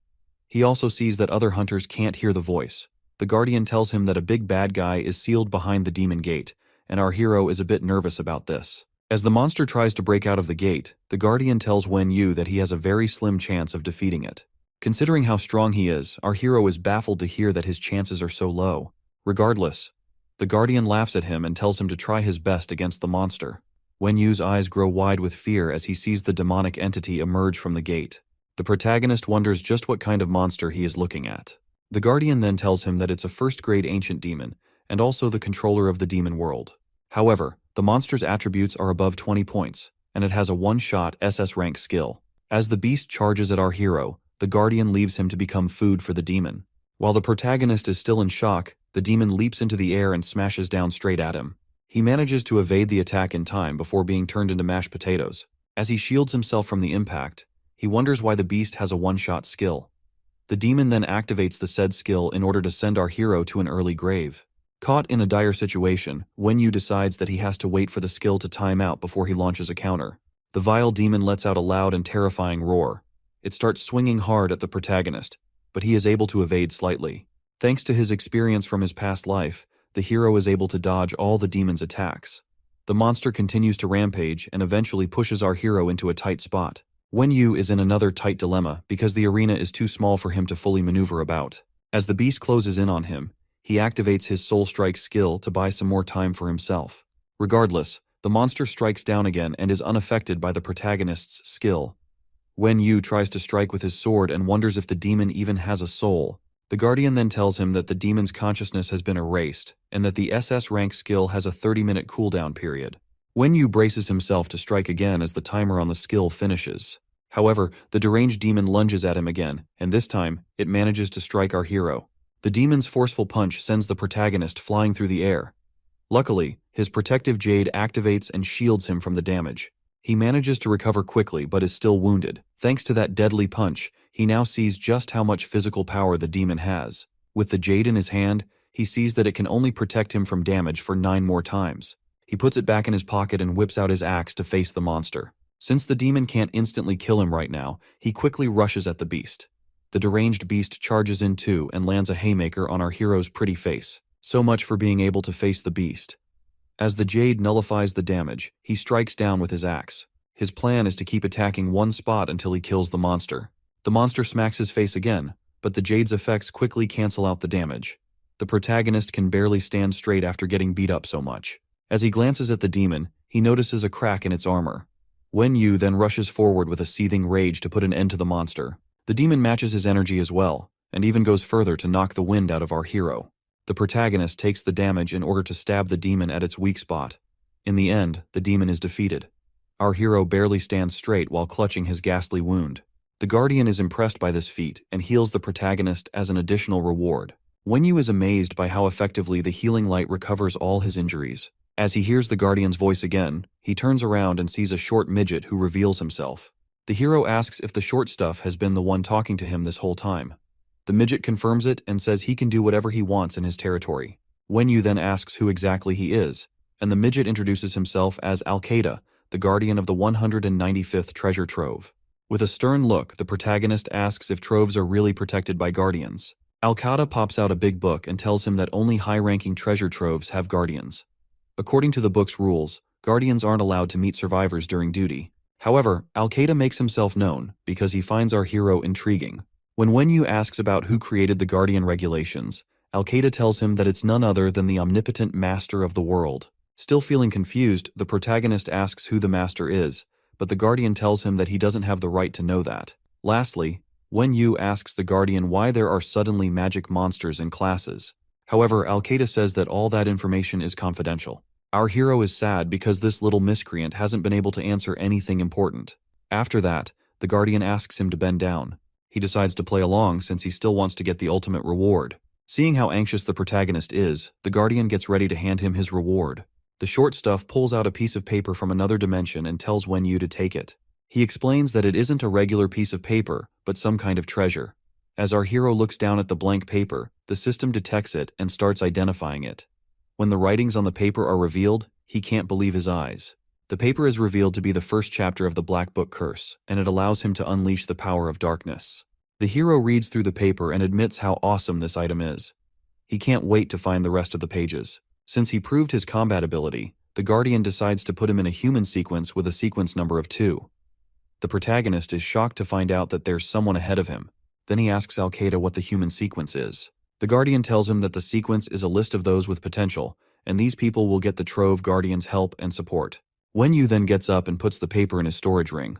He also sees that other hunters can't hear the voice. The guardian tells him that a big bad guy is sealed behind the demon gate, and our hero is a bit nervous about this. As the monster tries to break out of the gate, the guardian tells Wen Yu that he has a very slim chance of defeating it. Considering how strong he is, our hero is baffled to hear that his chances are so low. Regardless, the guardian laughs at him and tells him to try his best against the monster. Wen Yu's eyes grow wide with fear as he sees the demonic entity emerge from the gate. The protagonist wonders just what kind of monster he is looking at. The guardian then tells him that it's a first-grade ancient demon, and also the controller of the demon world. However, the monster's attributes are above 20 points, and it has a one-shot SS rank skill. As the beast charges at our hero, the guardian leaves him to become food for the demon. While the protagonist is still in shock, the demon leaps into the air and smashes down straight at him. He manages to evade the attack in time before being turned into mashed potatoes. As he shields himself from the impact, he wonders why the beast has a one-shot skill. The demon then activates the said skill in order to send our hero to an early grave. Caught in a dire situation, Wen Yu decides that he has to wait for the skill to time out before he launches a counter. The vile demon lets out a loud and terrifying roar. It starts swinging hard at the protagonist, but he is able to evade slightly. Thanks to his experience from his past life, the hero is able to dodge all the demon's attacks. The monster continues to rampage and eventually pushes our hero into a tight spot. Wen Yu is in another tight dilemma because the arena is too small for him to fully maneuver about. As the beast closes in on him, he activates his Soul Strike skill to buy some more time for himself. Regardless, the monster strikes down again and is unaffected by the protagonist's skill. Wen Yu tries to strike with his sword and wonders if the demon even has a soul. The Guardian then tells him that the demon's consciousness has been erased, and that the SS rank skill has a 30-minute cooldown period. Wen Yu braces himself to strike again as the timer on the skill finishes. However, the deranged demon lunges at him again, and this time, it manages to strike our hero. The demon's forceful punch sends the protagonist flying through the air. Luckily, his protective jade activates and shields him from the damage. He manages to recover quickly but is still wounded. Thanks to that deadly punch, he now sees just how much physical power the demon has. With the jade in his hand, he sees that it can only protect him from damage for 9 more times. He puts it back in his pocket and whips out his axe to face the monster. Since the demon can't instantly kill him right now, he quickly rushes at the beast. The deranged beast charges in too and lands a haymaker on our hero's pretty face. So much for being able to face the beast. As the jade nullifies the damage, he strikes down with his axe. His plan is to keep attacking one spot until he kills the monster. The monster smacks his face again, but the jade's effects quickly cancel out the damage. The protagonist can barely stand straight after getting beat up so much. As he glances at the demon, he notices a crack in its armor. Wen Yu then rushes forward with a seething rage to put an end to the monster. The demon matches his energy as well, and even goes further to knock the wind out of our hero. The protagonist takes the damage in order to stab the demon at its weak spot. In the end, the demon is defeated. Our hero barely stands straight while clutching his ghastly wound. The Guardian is impressed by this feat and heals the protagonist as an additional reward. Wen Yu is amazed by how effectively the healing light recovers all his injuries. As he hears the Guardian's voice again, he turns around and sees a short midget who reveals himself. The hero asks if the short stuff has been the one talking to him this whole time. The midget confirms it and says he can do whatever he wants in his territory. Wen Yu then asks who exactly he is, and the midget introduces himself as Al-Qaeda, the guardian of the 195th treasure trove. With a stern look, the protagonist asks if troves are really protected by guardians. Al-Qaeda pops out a big book and tells him that only high-ranking treasure troves have guardians. According to the book's rules, guardians aren't allowed to meet survivors during duty. However, Al-Qaeda makes himself known because he finds our hero intriguing. When Wen Yu asks about who created the Guardian regulations, Al-Qaeda tells him that it's none other than the omnipotent master of the world. Still feeling confused, the protagonist asks who the master is, but the Guardian tells him that he doesn't have the right to know that. Lastly, Wen Yu asks the Guardian why there are suddenly magic monsters in classes. However, Al-Qaeda says that all that information is confidential. Our hero is sad because this little miscreant hasn't been able to answer anything important. After that, the Guardian asks him to bend down. He decides to play along since he still wants to get the ultimate reward. Seeing how anxious the protagonist is, the Guardian gets ready to hand him his reward. The short stuff pulls out a piece of paper from another dimension and tells Wen Yu to take it. He explains that it isn't a regular piece of paper, but some kind of treasure. As our hero looks down at the blank paper, the system detects it and starts identifying it. When the writings on the paper are revealed, he can't believe his eyes. The paper is revealed to be the first chapter of the Black Book Curse, and it allows him to unleash the power of darkness. The hero reads through the paper and admits how awesome this item is. He can't wait to find the rest of the pages. Since he proved his combat ability, the Guardian decides to put him in a human sequence with a sequence number of 2. The protagonist is shocked to find out that there's someone ahead of him. Then he asks Al-Qaeda what the human sequence is. The Guardian tells him that the sequence is a list of those with potential, and these people will get the Trove Guardian's help and support. Wen Yu then gets up and puts the paper in his storage ring.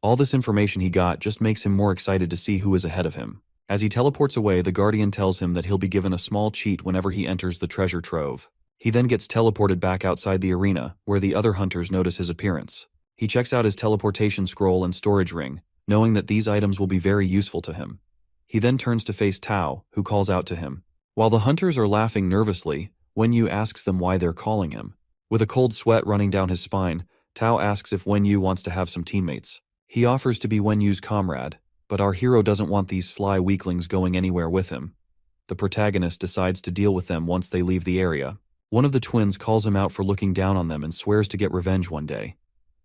All this information he got just makes him more excited to see who is ahead of him. As he teleports away, the Guardian tells him that he'll be given a small cheat whenever he enters the treasure trove. He then gets teleported back outside the arena, where the other hunters notice his appearance. He checks out his teleportation scroll and storage ring, knowing that these items will be very useful to him. He then turns to face Tao, who calls out to him. While the hunters are laughing nervously, Wen Yu asks them why they're calling him. With a cold sweat running down his spine, Tao asks if Wen Yu wants to have some teammates. He offers to be Wen Yu's comrade, but our hero doesn't want these sly weaklings going anywhere with him. The protagonist decides to deal with them once they leave the area. One of the twins calls him out for looking down on them and swears to get revenge one day.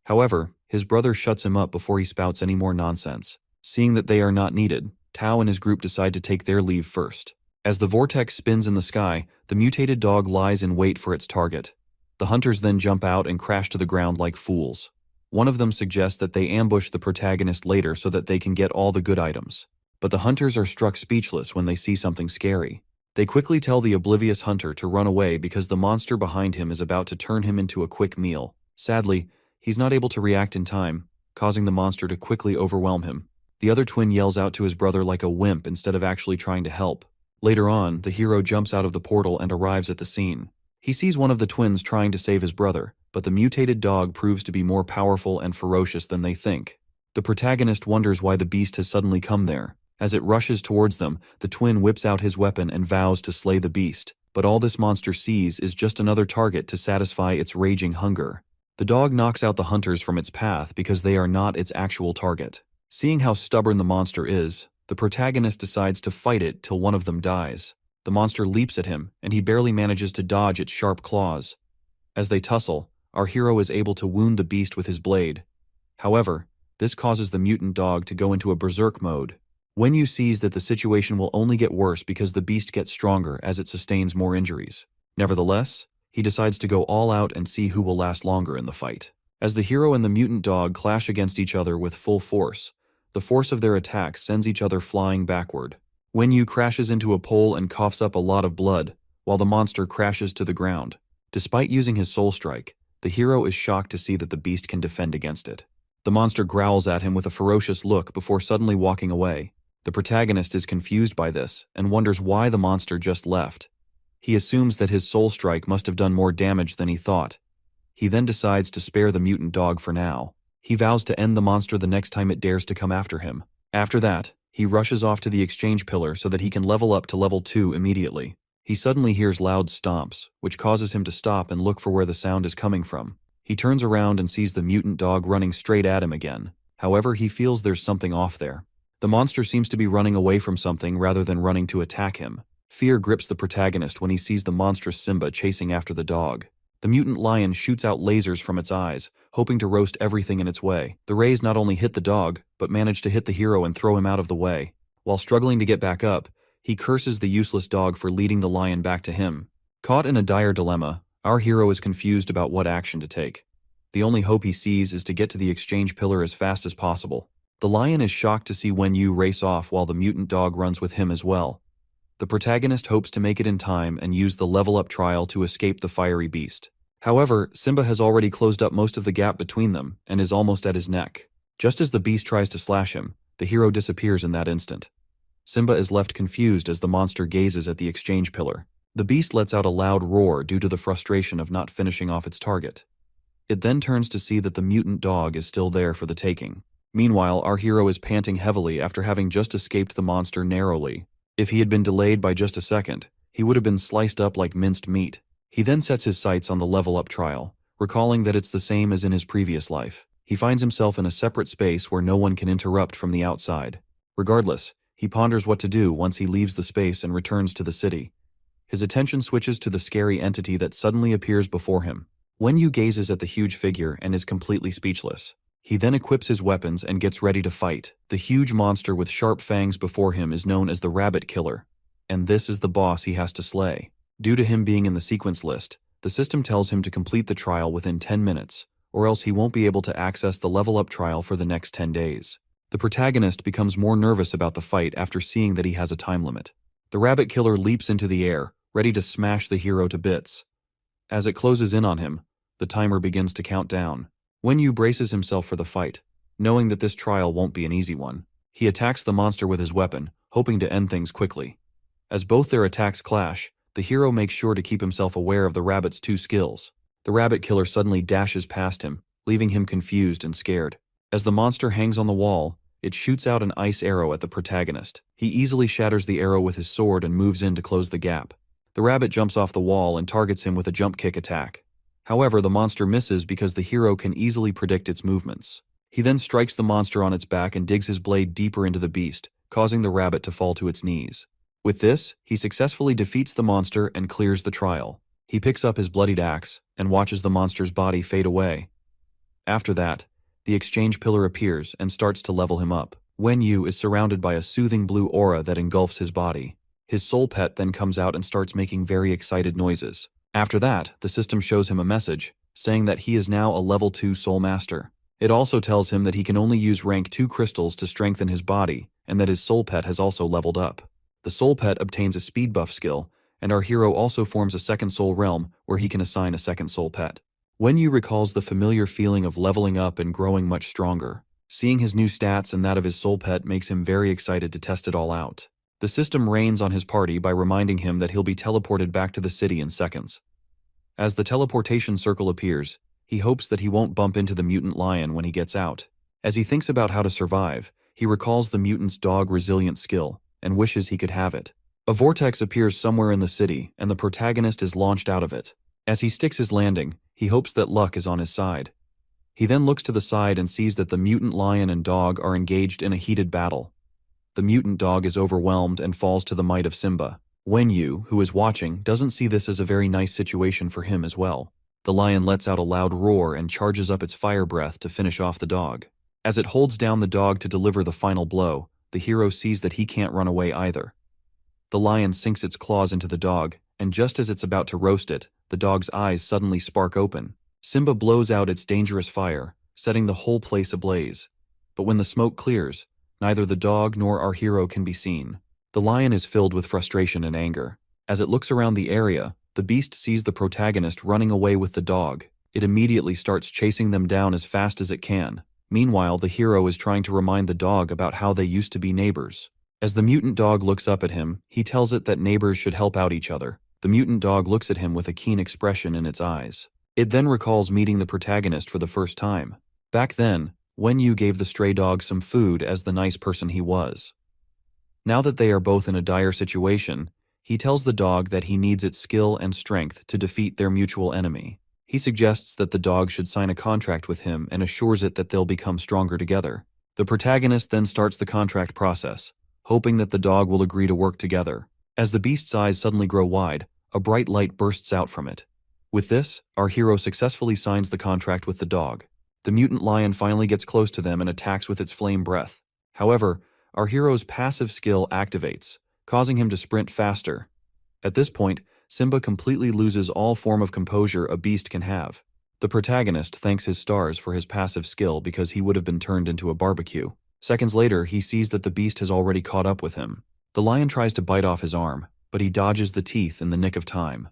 However, his brother shuts him up before he spouts any more nonsense. Seeing that they are not needed, Tao and his group decide to take their leave first. As the vortex spins in the sky, the mutated dog lies in wait for its target. The hunters then jump out and crash to the ground like fools. One of them suggests that they ambush the protagonist later so that they can get all the good items. But the hunters are struck speechless when they see something scary. They quickly tell the oblivious hunter to run away because the monster behind him is about to turn him into a quick meal. Sadly, he's not able to react in time, causing the monster to quickly overwhelm him. The other twin yells out to his brother like a wimp instead of actually trying to help. Later on, the hero jumps out of the portal and arrives at the scene. He sees one of the twins trying to save his brother, but the mutated dog proves to be more powerful and ferocious than they think. The protagonist wonders why the beast has suddenly come there. As it rushes towards them, the twin whips out his weapon and vows to slay the beast, but all this monster sees is just another target to satisfy its raging hunger. The dog knocks out the hunters from its path because they are not its actual target. Seeing how stubborn the monster is, the protagonist decides to fight it till one of them dies. The monster leaps at him, and he barely manages to dodge its sharp claws. As they tussle, our hero is able to wound the beast with his blade. However, this causes the mutant dog to go into a berserk mode. Wenyu sees that the situation will only get worse because the beast gets stronger as it sustains more injuries. Nevertheless, he decides to go all out and see who will last longer in the fight. As the hero and the mutant dog clash against each other with full force, the force of their attack sends each other flying backward. Wenyu crashes into a pole and coughs up a lot of blood, while the monster crashes to the ground. Despite using his soul strike, the hero is shocked to see that the beast can defend against it. The monster growls at him with a ferocious look before suddenly walking away. The protagonist is confused by this and wonders why the monster just left. He assumes that his soul strike must have done more damage than he thought. He then decides to spare the mutant dog for now. He vows to end the monster the next time it dares to come after him. After that, he rushes off to the exchange pillar so that he can level up to level 2 immediately. He suddenly hears loud stomps, which causes him to stop and look for where the sound is coming from. He turns around and sees the mutant dog running straight at him again. However, he feels there's something off there. The monster seems to be running away from something rather than running to attack him. Fear grips the protagonist when he sees the monstrous Simba chasing after the dog. The mutant lion shoots out lasers from its eyes, hoping to roast everything in its way. The rays not only hit the dog, but manage to hit the hero and throw him out of the way. While struggling to get back up, he curses the useless dog for leading the lion back to him. Caught in a dire dilemma, our hero is confused about what action to take. The only hope he sees is to get to the exchange pillar as fast as possible. The lion is shocked to see Wenyu race off while the mutant dog runs with him as well. The protagonist hopes to make it in time and use the level-up trial to escape the fiery beast. However, Simba has already closed up most of the gap between them and is almost at his neck. Just as the beast tries to slash him, the hero disappears in that instant. Simba is left confused as the monster gazes at the exchange pillar. The beast lets out a loud roar due to the frustration of not finishing off its target. It then turns to see that the mutant dog is still there for the taking. Meanwhile, our hero is panting heavily after having just escaped the monster narrowly. If he had been delayed by just a second, he would have been sliced up like minced meat. He then sets his sights on the level-up trial, recalling that it's the same as in his previous life. He finds himself in a separate space where no one can interrupt from the outside. Regardless, he ponders what to do once he leaves the space and returns to the city. His attention switches to the scary entity that suddenly appears before him. Wenyu gazes at the huge figure and is completely speechless. He then equips his weapons and gets ready to fight. The huge monster with sharp fangs before him is known as the Rabbit Killer, and this is the boss he has to slay. Due to him being in the sequence list, the system tells him to complete the trial within 10 minutes, or else he won't be able to access the level-up trial for the next 10 days. The protagonist becomes more nervous about the fight after seeing that he has a time limit. The Rabbit Killer leaps into the air, ready to smash the hero to bits. As it closes in on him, the timer begins to count down. Wenyu braces himself for the fight, knowing that this trial won't be an easy one. He attacks the monster with his weapon, hoping to end things quickly. As both their attacks clash, the hero makes sure to keep himself aware of the rabbit's two skills. The Rabbit Killer suddenly dashes past him, leaving him confused and scared. As the monster hangs on the wall, it shoots out an ice arrow at the protagonist. He easily shatters the arrow with his sword and moves in to close the gap. The rabbit jumps off the wall and targets him with a jump kick attack. However, the monster misses because the hero can easily predict its movements. He then strikes the monster on its back and digs his blade deeper into the beast, causing the rabbit to fall to its knees. With this, he successfully defeats the monster and clears the trial. He picks up his bloodied axe and watches the monster's body fade away. After that, the exchange pillar appears and starts to level him up. Wenyu is surrounded by a soothing blue aura that engulfs his body. His soul pet then comes out and starts making very excited noises. After that, the system shows him a message, saying that he is now a level 2 soul master, It also tells him that he can only use rank 2 crystals to strengthen his body, and that his soul pet has also leveled up. The soul pet obtains a speed buff skill, and our hero also forms a second soul realm where he can assign a second soul pet. Wenyu recalls the familiar feeling of leveling up and growing much stronger. Seeing his new stats and that of his soul pet makes him very excited to test it all out. The system rains on his party by reminding him that he'll be teleported back to the city in seconds. As the teleportation circle appears, he hopes that he won't bump into the mutant lion when he gets out. As he thinks about how to survive, he recalls the mutant's dog resilient skill and wishes he could have it. A vortex appears somewhere in the city, and the protagonist is launched out of it. As he sticks his landing, he hopes that luck is on his side. He then looks to the side and sees that the mutant lion and dog are engaged in a heated battle. The mutant dog is overwhelmed and falls to the might of Simba. Wenyu, who is watching, doesn't see this as a very nice situation for him as well. The lion lets out a loud roar and charges up its fire breath to finish off the dog. As it holds down the dog to deliver the final blow, the hero sees that he can't run away either. The lion sinks its claws into the dog, and just as it's about to roast it, the dog's eyes suddenly spark open. Simba blows out its dangerous fire, setting the whole place ablaze. But when the smoke clears, neither the dog nor our hero can be seen. The lion is filled with frustration and anger. As it looks around the area, the beast sees the protagonist running away with the dog. It immediately starts chasing them down as fast as it can. Meanwhile, the hero is trying to remind the dog about how they used to be neighbors. As the mutant dog looks up at him, he tells it that neighbors should help out each other. The mutant dog looks at him with a keen expression in its eyes. It then recalls meeting the protagonist for the first time. Back then, Wenyu gave the stray dog some food as the nice person he was. Now that they are both in a dire situation, he tells the dog that he needs its skill and strength to defeat their mutual enemy. He suggests that the dog should sign a contract with him and assures it that they'll become stronger together. The protagonist then starts the contract process, hoping that the dog will agree to work together. As the beast's eyes suddenly grow wide, a bright light bursts out from it. With this, our hero successfully signs the contract with the dog. The mutant lion finally gets close to them and attacks with its flame breath. However, our hero's passive skill activates, causing him to sprint faster. At this point, Simba completely loses all form of composure a beast can have. The protagonist thanks his stars for his passive skill because he would have been turned into a barbecue. Seconds later, he sees that the beast has already caught up with him. The lion tries to bite off his arm, but he dodges the teeth in the nick of time.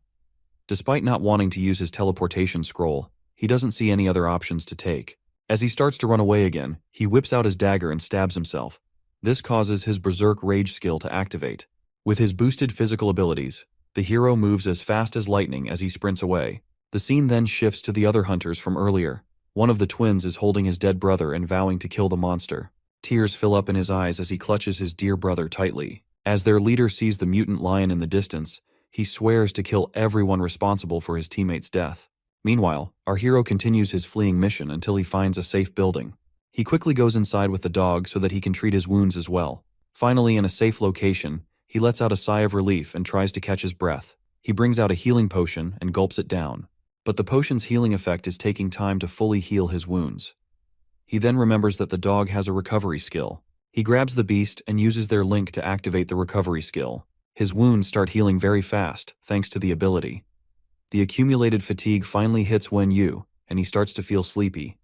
Despite not wanting to use his teleportation scroll, he doesn't see any other options to take. As he starts to run away again, he whips out his dagger and stabs himself. This causes his berserk rage skill to activate. With his boosted physical abilities, the hero moves as fast as lightning as he sprints away. The scene then shifts to the other hunters from earlier. One of the twins is holding his dead brother and vowing to kill the monster. Tears fill up in his eyes as he clutches his dear brother tightly. As their leader sees the mutant lion in the distance, he swears to kill everyone responsible for his teammate's death. Meanwhile, our hero continues his fleeing mission until he finds a safe building. He quickly goes inside with the dog so that he can treat his wounds as well. Finally, in a safe location, he lets out a sigh of relief and tries to catch his breath. He brings out a healing potion and gulps it down. But the potion's healing effect is taking time to fully heal his wounds. He then remembers that the dog has a recovery skill. He grabs the beast and uses their link to activate the recovery skill. His wounds start healing very fast, thanks to the ability. The accumulated fatigue finally hits Wenyu, and he starts to feel sleepy.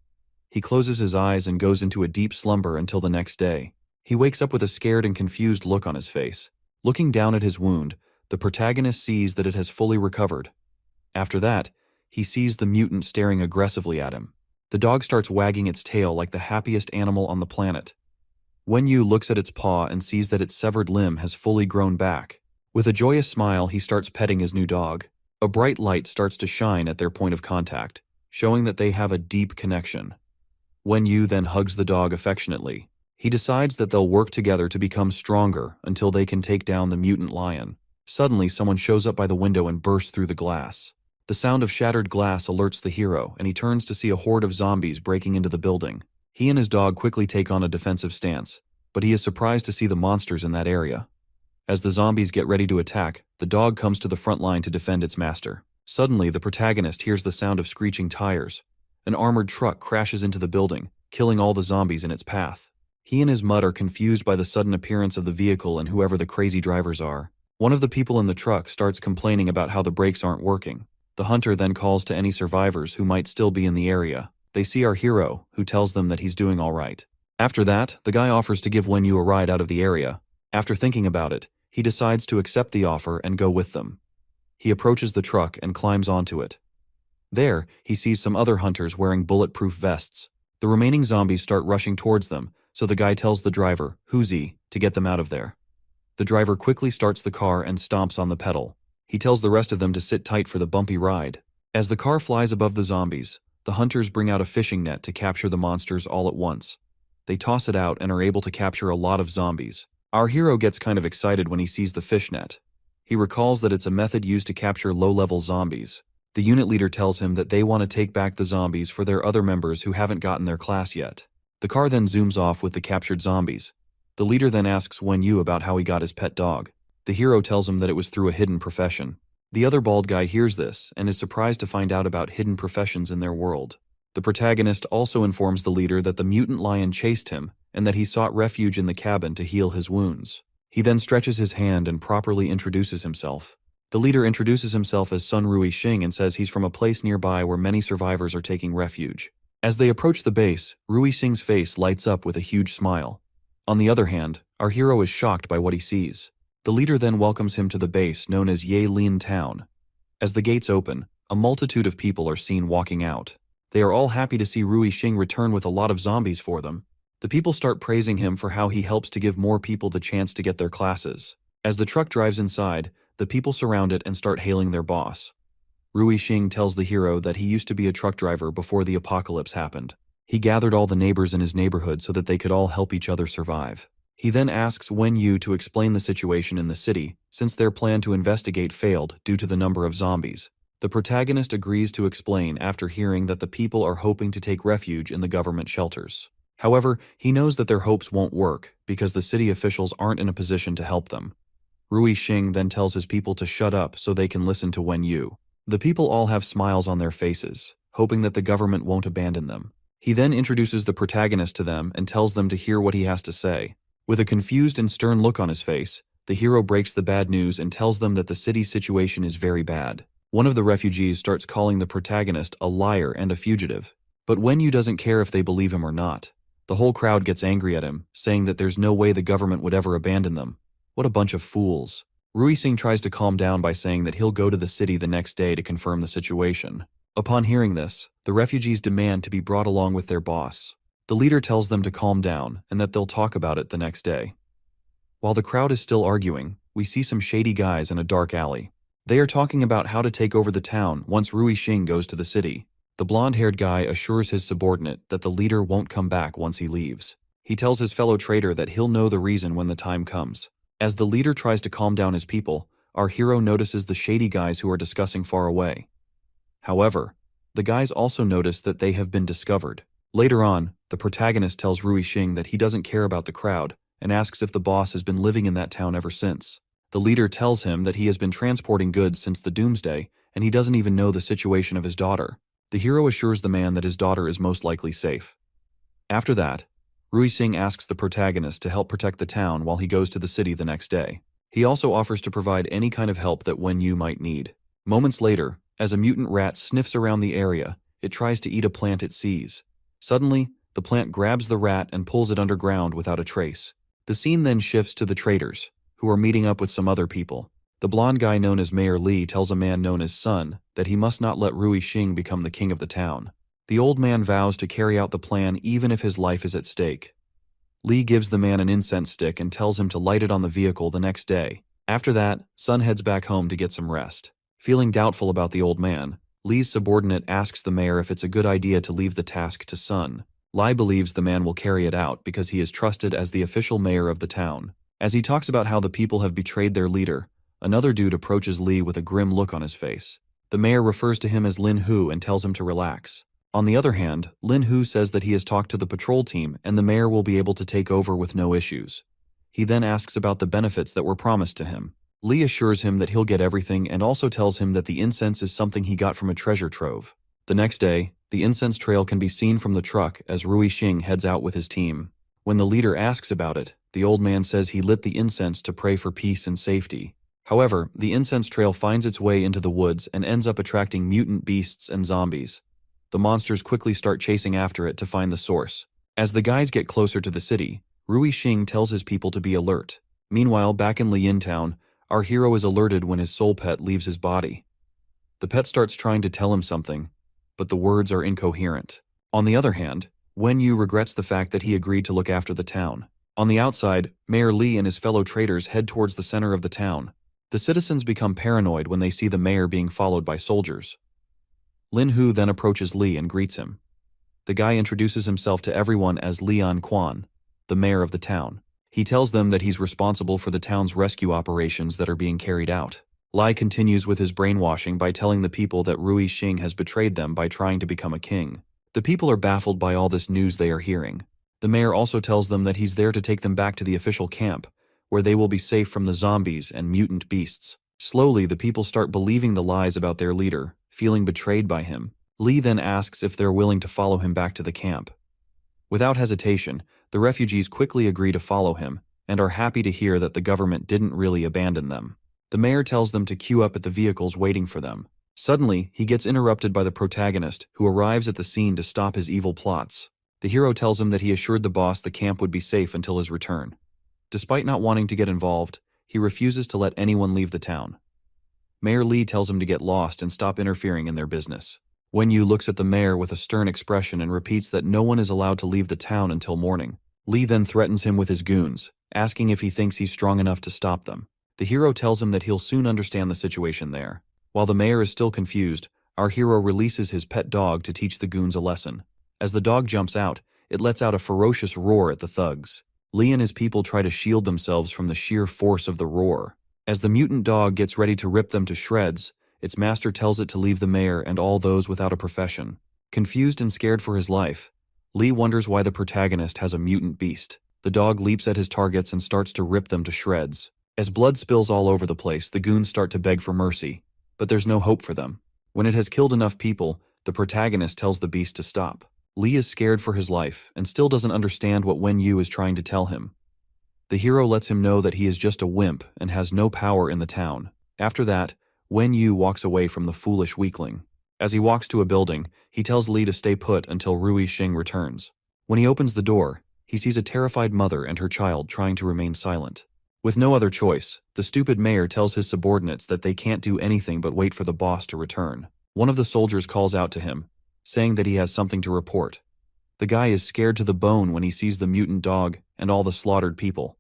He closes his eyes and goes into a deep slumber until the next day. He wakes up with a scared and confused look on his face. Looking down at his wound, the protagonist sees that it has fully recovered. After that, he sees the mutant staring aggressively at him. The dog starts wagging its tail like the happiest animal on the planet. Wenyu looks at its paw and sees that its severed limb has fully grown back. With a joyous smile, he starts petting his new dog. A bright light starts to shine at their point of contact, showing that they have a deep connection. Wenyu then hugs the dog affectionately. He decides that they'll work together to become stronger until they can take down the mutant lion. Suddenly, someone shows up by the window and bursts through the glass. The sound of shattered glass alerts the hero, and he turns to see a horde of zombies breaking into the building. He and his dog quickly take on a defensive stance, but he is surprised to see the monsters in that area. As the zombies get ready to attack, the dog comes to the front line to defend its master. Suddenly, the protagonist hears the sound of screeching tires. An armored truck crashes into the building, killing all the zombies in its path. He and his mud are confused by the sudden appearance of the vehicle and whoever the crazy drivers are. One of the people in the truck starts complaining about how the brakes aren't working. The hunter then calls to any survivors who might still be in the area. They see our hero, who tells them that he's doing all right. After that, the guy offers to give Wenyu a ride out of the area. After thinking about it, he decides to accept the offer and go with them. He approaches the truck and climbs onto it. There, he sees some other hunters wearing bulletproof vests. The remaining zombies start rushing towards them, so the guy tells the driver, Huzi, to get them out of there. The driver quickly starts the car and stomps on the pedal. He tells the rest of them to sit tight for the bumpy ride. As the car flies above the zombies, the hunters bring out a fishing net to capture the monsters all at once. They toss it out and are able to capture a lot of zombies. Our hero gets kind of excited when he sees the fish net. He recalls that it's a method used to capture low-level zombies. The unit leader tells him that they want to take back the zombies for their other members who haven't gotten their class yet. The car then zooms off with the captured zombies. The leader then asks Wenyu about how he got his pet dog. The hero tells him that it was through a hidden profession. The other bald guy hears this and is surprised to find out about hidden professions in their world. The protagonist also informs the leader that the mutant lion chased him and that he sought refuge in the cabin to heal his wounds. He then stretches his hand and properly introduces himself. The leader introduces himself as Sun Rui Xing and says he's from a place nearby where many survivors are taking refuge. As they approach the base, Rui Xing's face lights up with a huge smile. On the other hand, our hero is shocked by what he sees. The leader then welcomes him to the base known as Ye Lin Town. As the gates open, a multitude of people are seen walking out. They are all happy to see Rui Xing return with a lot of zombies for them. The people start praising him for how he helps to give more people the chance to get their classes. As the truck drives inside, the people surround it and start hailing their boss. Rui Xing tells the hero that he used to be a truck driver before the apocalypse happened. He gathered all the neighbors in his neighborhood so that they could all help each other survive. He then asks Wenyu to explain the situation in the city, since their plan to investigate failed due to the number of zombies. The protagonist agrees to explain after hearing that the people are hoping to take refuge in the government shelters. However, he knows that their hopes won't work because the city officials aren't in a position to help them. Rui Xing then tells his people to shut up so they can listen to Wenyu. The people all have smiles on their faces, hoping that the government won't abandon them. He then introduces the protagonist to them and tells them to hear what he has to say. With a confused and stern look on his face, the hero breaks the bad news and tells them that the city's situation is very bad. One of the refugees starts calling the protagonist a liar and a fugitive, but Wenyu doesn't care if they believe him or not. The whole crowd gets angry at him, saying that there's no way the government would ever abandon them. What a bunch of fools. Rui Xing tries to calm down by saying that he'll go to the city the next day to confirm the situation. Upon hearing this, the refugees demand to be brought along with their boss. The leader tells them to calm down and that they'll talk about it the next day. While the crowd is still arguing, we see some shady guys in a dark alley. They are talking about how to take over the town once Rui Xing goes to the city. The blonde-haired guy assures his subordinate that the leader won't come back once he leaves. He tells his fellow traitor that he'll know the reason when the time comes. As the leader tries to calm down his people, our hero notices the shady guys who are discussing far away. However, the guys also notice that they have been discovered. Later on, the protagonist tells Rui Xing that he doesn't care about the crowd and asks if the boss has been living in that town ever since. The leader tells him that he has been transporting goods since the doomsday and he doesn't even know the situation of his daughter. The hero assures the man that his daughter is most likely safe. After that, Rui Xing asks the protagonist to help protect the town while he goes to the city the next day. He also offers to provide any kind of help that Wenyu might need. Moments later, as a mutant rat sniffs around the area, it tries to eat a plant it sees. Suddenly, the plant grabs the rat and pulls it underground without a trace. The scene then shifts to the traders, who are meeting up with some other people. The blonde guy known as Mayor Li tells a man known as Sun that he must not let Rui Xing become the king of the town. The old man vows to carry out the plan even if his life is at stake. Li gives the man an incense stick and tells him to light it on the vehicle the next day. After that, Sun heads back home to get some rest. Feeling doubtful about the old man, Li's subordinate asks the mayor if it's a good idea to leave the task to Sun. Li believes the man will carry it out because he is trusted as the official mayor of the town. As he talks about how the people have betrayed their leader, another dude approaches Li with a grim look on his face. The mayor refers to him as Lin Hu and tells him to relax. On the other hand, Lin Hu says that he has talked to the patrol team and the mayor will be able to take over with no issues. He then asks about the benefits that were promised to him. Li assures him that he'll get everything and also tells him that the incense is something he got from a treasure trove. The next day, the incense trail can be seen from the truck as Rui Xing heads out with his team. When the leader asks about it, the old man says he lit the incense to pray for peace and safety. However, the incense trail finds its way into the woods and ends up attracting mutant beasts and zombies. The monsters quickly start chasing after it to find the source. As the guys get closer to the city, Rui Xing tells his people to be alert. Meanwhile, back in Lian Town, our hero is alerted when his soul pet leaves his body. The pet starts trying to tell him something, but the words are incoherent. On the other hand, Wen Yu regrets the fact that he agreed to look after the town. On the outside, Mayor Li and his fellow traders head towards the center of the town. The citizens become paranoid when they see the mayor being followed by soldiers. Lin Hu then approaches Li and greets him. The guy introduces himself to everyone as Lian Quan, the mayor of the town. He tells them that he's responsible for the town's rescue operations that are being carried out. Lai continues with his brainwashing by telling the people that Rui Xing has betrayed them by trying to become a king. The people are baffled by all this news they are hearing. The mayor also tells them that he's there to take them back to the official camp, where they will be safe from the zombies and mutant beasts. Slowly, the people start believing the lies about their leader, feeling betrayed by him. Li then asks if they're willing to follow him back to the camp. Without hesitation, the refugees quickly agree to follow him, and are happy to hear that the government didn't really abandon them. The mayor tells them to queue up at the vehicles waiting for them. Suddenly, he gets interrupted by the protagonist, who arrives at the scene to stop his evil plots. The hero tells him that he assured the boss the camp would be safe until his return. Despite not wanting to get involved, he refuses to let anyone leave the town. Mayor Li tells him to get lost and stop interfering in their business. Wen Yu looks at the mayor with a stern expression and repeats that no one is allowed to leave the town until morning. Li then threatens him with his goons, asking if he thinks he's strong enough to stop them. The hero tells him that he'll soon understand the situation there. While the mayor is still confused, our hero releases his pet dog to teach the goons a lesson. As the dog jumps out, it lets out a ferocious roar at the thugs. Li and his people try to shield themselves from the sheer force of the roar. As the mutant dog gets ready to rip them to shreds, its master tells it to leave the mayor and all those without a profession. Confused and scared for his life, Li wonders why the protagonist has a mutant beast. The dog leaps at his targets and starts to rip them to shreds. As blood spills all over the place, the goons start to beg for mercy, but there's no hope for them. When it has killed enough people, the protagonist tells the beast to stop. Li is scared for his life and still doesn't understand what Wen Yu is trying to tell him. The hero lets him know that he is just a wimp and has no power in the town. After that, Wen Yu walks away from the foolish weakling. As he walks to a building, he tells Li to stay put until Rui Xing returns. When he opens the door, he sees a terrified mother and her child trying to remain silent. With no other choice, the stupid mayor tells his subordinates that they can't do anything but wait for the boss to return. One of the soldiers calls out to him, saying that he has something to report. The guy is scared to the bone when he sees the mutant dog and all the slaughtered people.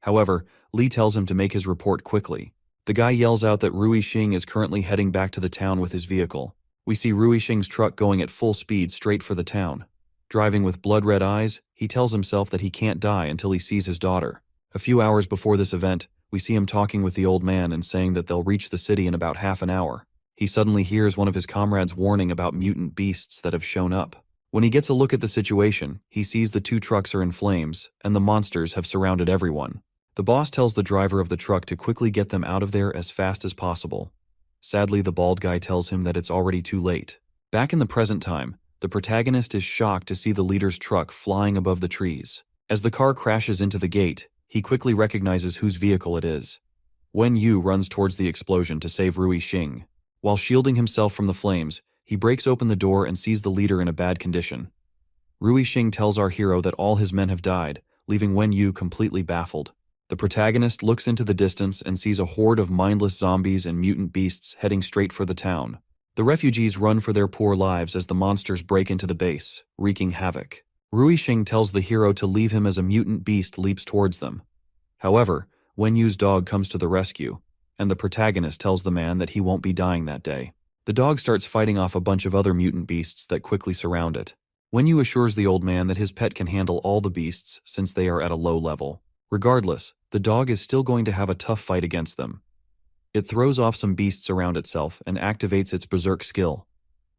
However, Li tells him to make his report quickly. The guy yells out that Rui Xing is currently heading back to the town with his vehicle. We see Rui Xing's truck going at full speed straight for the town. Driving with blood-red eyes, he tells himself that he can't die until he sees his daughter. A few hours before this event, we see him talking with the old man and saying that they'll reach the city in about half an hour. He suddenly hears one of his comrades warning about mutant beasts that have shown up. When he gets a look at the situation, he sees the two trucks are in flames, and the monsters have surrounded everyone. The boss tells the driver of the truck to quickly get them out of there as fast as possible. Sadly, the bald guy tells him that it's already too late. Back in the present time, the protagonist is shocked to see the leader's truck flying above the trees. As the car crashes into the gate, he quickly recognizes whose vehicle it is. Wen Yu runs towards the explosion to save Rui Xing. While shielding himself from the flames, he breaks open the door and sees the leader in a bad condition. Rui Xing tells our hero that all his men have died, leaving Wen Yu completely baffled. The protagonist looks into the distance and sees a horde of mindless zombies and mutant beasts heading straight for the town. The refugees run for their poor lives as the monsters break into the base, wreaking havoc. Rui Xing tells the hero to leave him as a mutant beast leaps towards them. However, Wen Yu's dog comes to the rescue, and the protagonist tells the man that he won't be dying that day. The dog starts fighting off a bunch of other mutant beasts that quickly surround it. Wen Yu assures the old man that his pet can handle all the beasts since they are at a low level. Regardless, the dog is still going to have a tough fight against them. It throws off some beasts around itself and activates its berserk skill.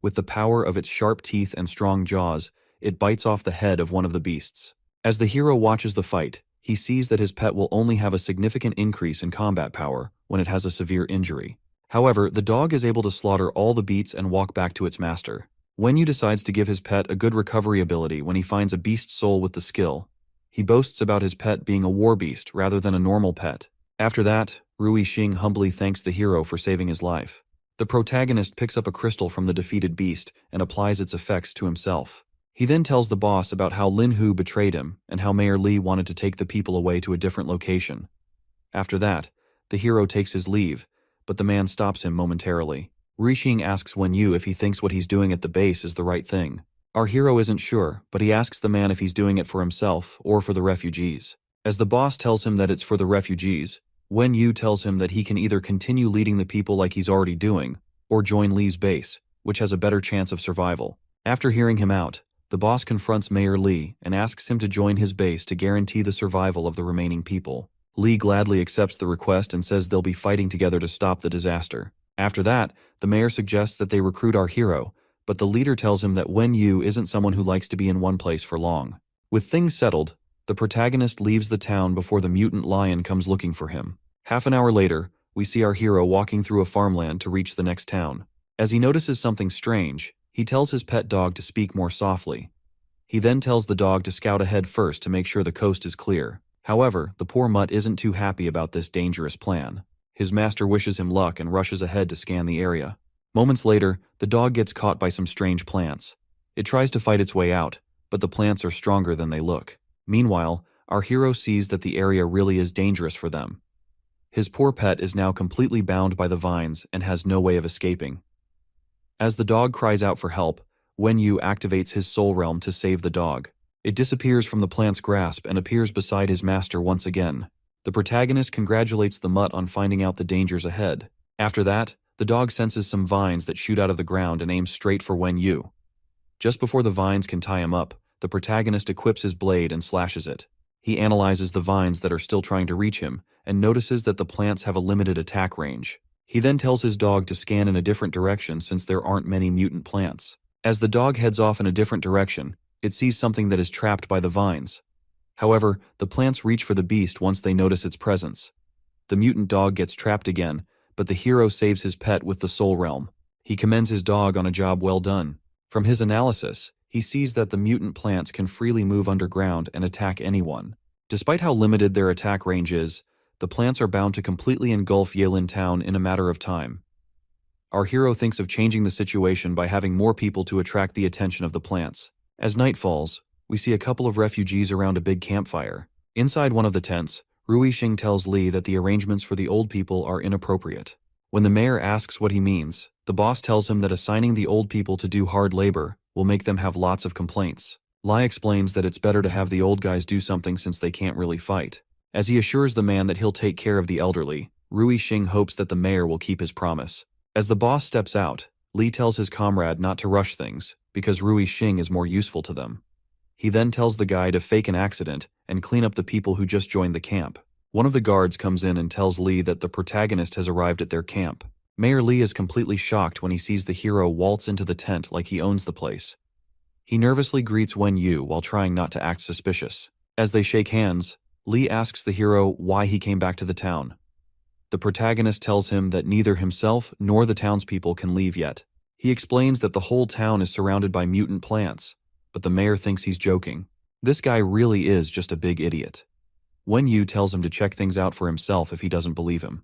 With the power of its sharp teeth and strong jaws, it bites off the head of one of the beasts. As the hero watches the fight, he sees that his pet will only have a significant increase in combat power when it has a severe injury. However, the dog is able to slaughter all the beasts and walk back to its master. Wen Yu decides to give his pet a good recovery ability when he finds a beast soul with the skill. He boasts about his pet being a war beast rather than a normal pet. After that, Rui Xing humbly thanks the hero for saving his life. The protagonist picks up a crystal from the defeated beast and applies its effects to himself. He then tells the boss about how Lin Hu betrayed him and how Mayor Li wanted to take the people away to a different location. After that, the hero takes his leave, but the man stops him momentarily. Rixing asks Wen Yu if he thinks what he's doing at the base is the right thing. Our hero isn't sure, but he asks the man if he's doing it for himself or for the refugees. As the boss tells him that it's for the refugees, Wen Yu tells him that he can either continue leading the people like he's already doing, or join Li's base, which has a better chance of survival. After hearing him out, the boss confronts Mayor Li and asks him to join his base to guarantee the survival of the remaining people. Li gladly accepts the request and says they'll be fighting together to stop the disaster. After that, the mayor suggests that they recruit our hero, but the leader tells him that Wen Yu isn't someone who likes to be in one place for long. With things settled, the protagonist leaves the town before the mutant lion comes looking for him. Half an hour later, we see our hero walking through a farmland to reach the next town. As he notices something strange, he tells his pet dog to speak more softly. He then tells the dog to scout ahead first to make sure the coast is clear. However, the poor mutt isn't too happy about this dangerous plan. His master wishes him luck and rushes ahead to scan the area. Moments later, the dog gets caught by some strange plants. It tries to fight its way out, but the plants are stronger than they look. Meanwhile, our hero sees that the area really is dangerous for them. His poor pet is now completely bound by the vines and has no way of escaping. As the dog cries out for help, Wen Yu activates his soul realm to save the dog. It disappears from the plant's grasp and appears beside his master once again. The protagonist congratulates the mutt on finding out the dangers ahead. After that, the dog senses some vines that shoot out of the ground and aims straight for Wen Yu. Just before the vines can tie him up, the protagonist equips his blade and slashes it. He analyzes the vines that are still trying to reach him and notices that the plants have a limited attack range. He then tells his dog to scan in a different direction since there aren't many mutant plants. As the dog heads off in a different direction, it sees something that is trapped by the vines. However, the plants reach for the beast once they notice its presence. The mutant dog gets trapped again, but the hero saves his pet with the soul realm. He commends his dog on a job well done. From his analysis, he sees that the mutant plants can freely move underground and attack anyone. Despite how limited their attack range is, the plants are bound to completely engulf Yelin Town in a matter of time. Our hero thinks of changing the situation by having more people to attract the attention of the plants. As night falls, we see a couple of refugees around a big campfire. Inside one of the tents, Rixing tells Li that the arrangements for the old people are inappropriate. When the mayor asks what he means, the boss tells him that assigning the old people to do hard labor will make them have lots of complaints. Li explains that it's better to have the old guys do something since they can't really fight. As he assures the man that he'll take care of the elderly, Rixing hopes that the mayor will keep his promise. As the boss steps out, Li tells his comrade not to rush things, because Rixing is more useful to them. He then tells the guy to fake an accident and clean up the people who just joined the camp. One of the guards comes in and tells Li that the protagonist has arrived at their camp. Mayor Li is completely shocked when he sees the hero waltz into the tent like he owns the place. He nervously greets Wen Yu while trying not to act suspicious. As they shake hands, Li asks the hero why he came back to the town. The protagonist tells him that neither himself nor the townspeople can leave yet. He explains that the whole town is surrounded by mutant plants, but the mayor thinks he's joking. This guy really is just a big idiot. Wen Yu tells him to check things out for himself if he doesn't believe him.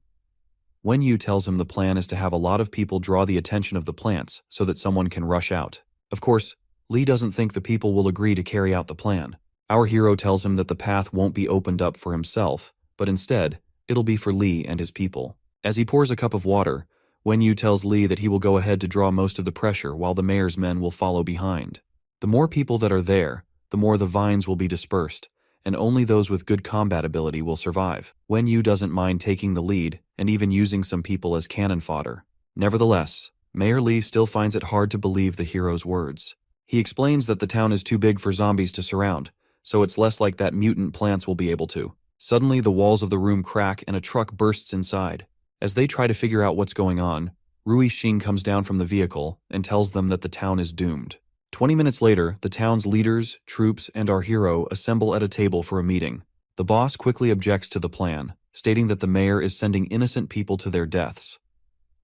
Wen Yu tells him the plan is to have a lot of people draw the attention of the plants so that someone can rush out. Of course, Li doesn't think the people will agree to carry out the plan. Our hero tells him that the path won't be opened up for himself, but instead, it'll be for Li and his people. As he pours a cup of water, Wen Yu tells Li that he will go ahead to draw most of the pressure while the mayor's men will follow behind. The more people that are there, the more the vines will be dispersed, and only those with good combat ability will survive. Wen Yu doesn't mind taking the lead and even using some people as cannon fodder. Nevertheless, Mayor Li still finds it hard to believe the hero's words. He explains that the town is too big for zombies to surround, so it's less like that mutant plants will be able to. Suddenly, the walls of the room crack and a truck bursts inside. As they try to figure out what's going on, Rixing comes down from the vehicle and tells them that the town is doomed. 20 minutes later, the town's leaders, troops, and our hero assemble at a table for a meeting. The boss quickly objects to the plan, stating that the mayor is sending innocent people to their deaths.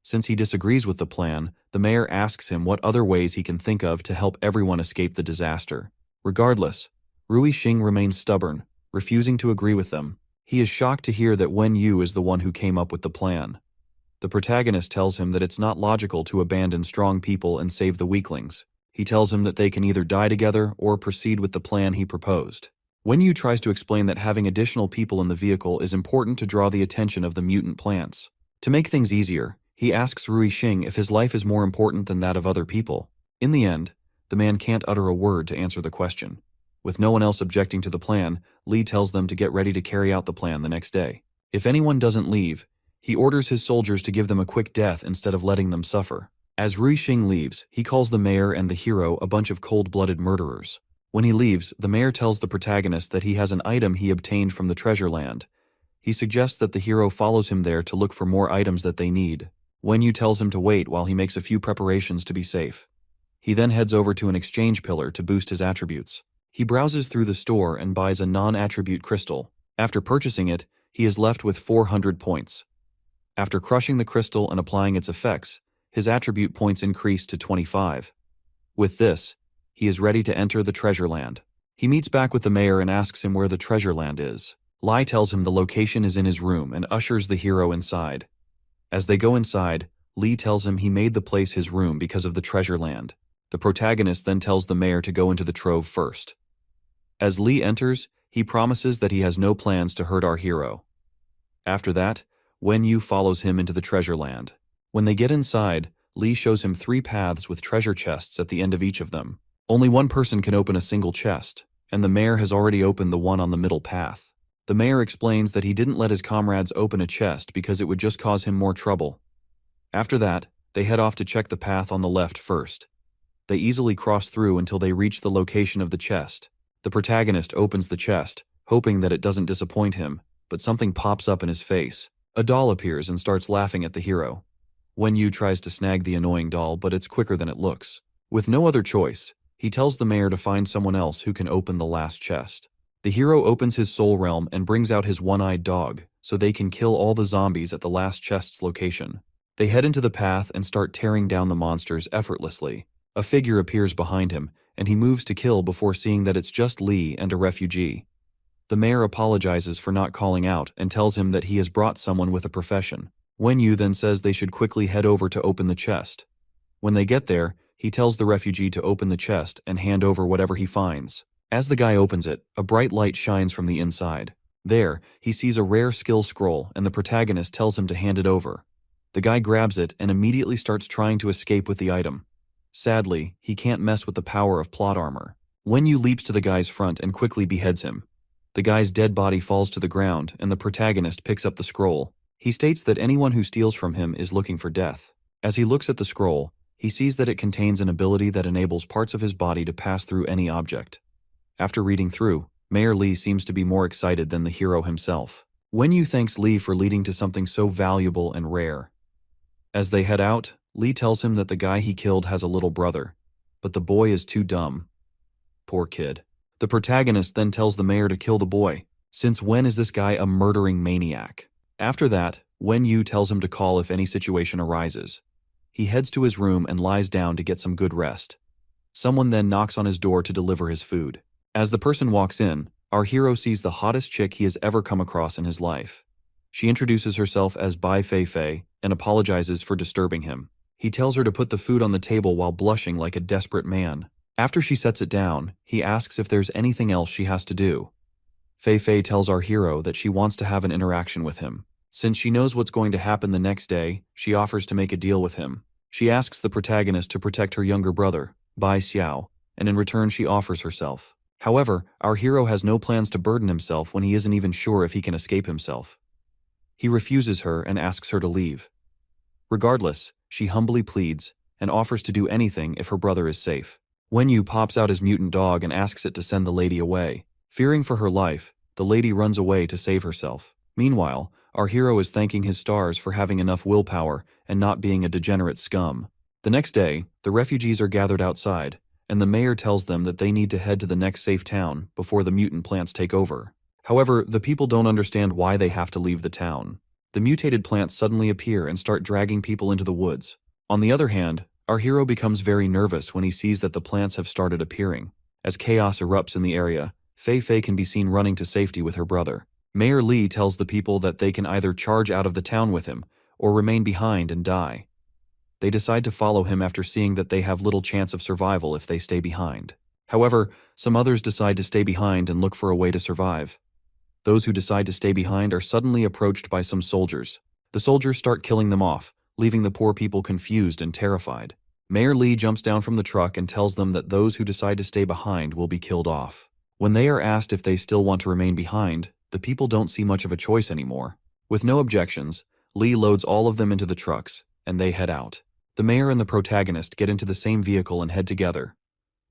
Since he disagrees with the plan, the mayor asks him what other ways he can think of to help everyone escape the disaster. Regardless, Rixing remains stubborn, refusing to agree with them. He is shocked to hear that Wen Yu is the one who came up with the plan. The protagonist tells him that it's not logical to abandon strong people and save the weaklings. He tells him that they can either die together or proceed with the plan he proposed. Wenyu tries to explain that having additional people in the vehicle is important to draw the attention of the mutant plants. To make things easier, he asks Rui Xing if his life is more important than that of other people. In the end, the man can't utter a word to answer the question. With no one else objecting to the plan, Li tells them to get ready to carry out the plan the next day. If anyone doesn't leave, he orders his soldiers to give them a quick death instead of letting them suffer. As Rui Xing leaves, he calls the mayor and the hero a bunch of cold-blooded murderers. When he leaves, the mayor tells the protagonist that he has an item he obtained from the treasure land. He suggests that the hero follows him there to look for more items that they need. Wenyu tells him to wait while he makes a few preparations to be safe. He then heads over to an exchange pillar to boost his attributes. He browses through the store and buys a non-attribute crystal. After purchasing it, he is left with 400 points. After crushing the crystal and applying its effects, his attribute points increase to 25. With this, he is ready to enter the treasure land. He meets back with the mayor and asks him where the treasure land is. Lai tells him the location is in his room and ushers the hero inside. As they go inside, Li tells him he made the place his room because of the treasure land. The protagonist then tells the mayor to go into the trove first. As Li enters, he promises that he has no plans to hurt our hero. After that, Wenyu follows him into the treasure land. When they get inside, Li shows him 3 paths with treasure chests at the end of each of them. Only one person can open a single chest, and the mayor has already opened the one on the middle path. The mayor explains that he didn't let his comrades open a chest because it would just cause him more trouble. After that, they head off to check the path on the left first. They easily cross through until they reach the location of the chest. The protagonist opens the chest, hoping that it doesn't disappoint him, but something pops up in his face. A doll appears and starts laughing at the hero. Wenyu tries to snag the annoying doll, but it's quicker than it looks. With no other choice, he tells the mayor to find someone else who can open the last chest. The hero opens his soul realm and brings out his one-eyed dog, so they can kill all the zombies at the last chest's location. They head into the path and start tearing down the monsters effortlessly. A figure appears behind him, and he moves to kill before seeing that it's just Li and a refugee. The mayor apologizes for not calling out and tells him that he has brought someone with a profession. Wenyu then says they should quickly head over to open the chest. When they get there, he tells the refugee to open the chest and hand over whatever he finds. As the guy opens it, a bright light shines from the inside. There, he sees a rare skill scroll and the protagonist tells him to hand it over. The guy grabs it and immediately starts trying to escape with the item. Sadly, he can't mess with the power of plot armor. Wenyu leaps to the guy's front and quickly beheads him. The guy's dead body falls to the ground and the protagonist picks up the scroll. He states that anyone who steals from him is looking for death. As he looks at the scroll, he sees that it contains an ability that enables parts of his body to pass through any object. After reading through, Mayor Li seems to be more excited than the hero himself. Wenyu thanks Li for leading to something so valuable and rare. As they head out, Li tells him that the guy he killed has a little brother, but the boy is too dumb. Poor kid. The protagonist then tells the mayor to kill the boy. Since when is this guy a murdering maniac? After that, Wenyu tells him to call if any situation arises. He heads to his room and lies down to get some good rest. Someone then knocks on his door to deliver his food. As the person walks in, our hero sees the hottest chick he has ever come across in his life. She introduces herself as Bai Fei Fei and apologizes for disturbing him. He tells her to put the food on the table while blushing like a desperate man. After she sets it down, he asks if there's anything else she has to do. Fei Fei tells our hero that she wants to have an interaction with him. Since she knows what's going to happen the next day, she offers to make a deal with him. She asks the protagonist to protect her younger brother, Bai Xiao, and in return she offers herself. However, our hero has no plans to burden himself when he isn't even sure if he can escape himself. He refuses her and asks her to leave. Regardless, she humbly pleads and offers to do anything if her brother is safe. Wenyu pops out his mutant dog and asks it to send the lady away. Fearing for her life, the lady runs away to save herself. Meanwhile, our hero is thanking his stars for having enough willpower and not being a degenerate scum. The next day, the refugees are gathered outside, and the mayor tells them that they need to head to the next safe town before the mutant plants take over. However, the people don't understand why they have to leave the town. The mutated plants suddenly appear and start dragging people into the woods. On the other hand, our hero becomes very nervous when he sees that the plants have started appearing. As chaos erupts in the area, Fei Fei can be seen running to safety with her brother. Mayor Li tells the people that they can either charge out of the town with him, or remain behind and die. They decide to follow him after seeing that they have little chance of survival if they stay behind. However, some others decide to stay behind and look for a way to survive. Those who decide to stay behind are suddenly approached by some soldiers. The soldiers start killing them off, leaving the poor people confused and terrified. Mayor Lee jumps down from the truck and tells them that those who decide to stay behind will be killed off. When they are asked if they still want to remain behind, the people don't see much of a choice anymore. With no objections, Lee loads all of them into the trucks, and they head out. The mayor and the protagonist get into the same vehicle and head together.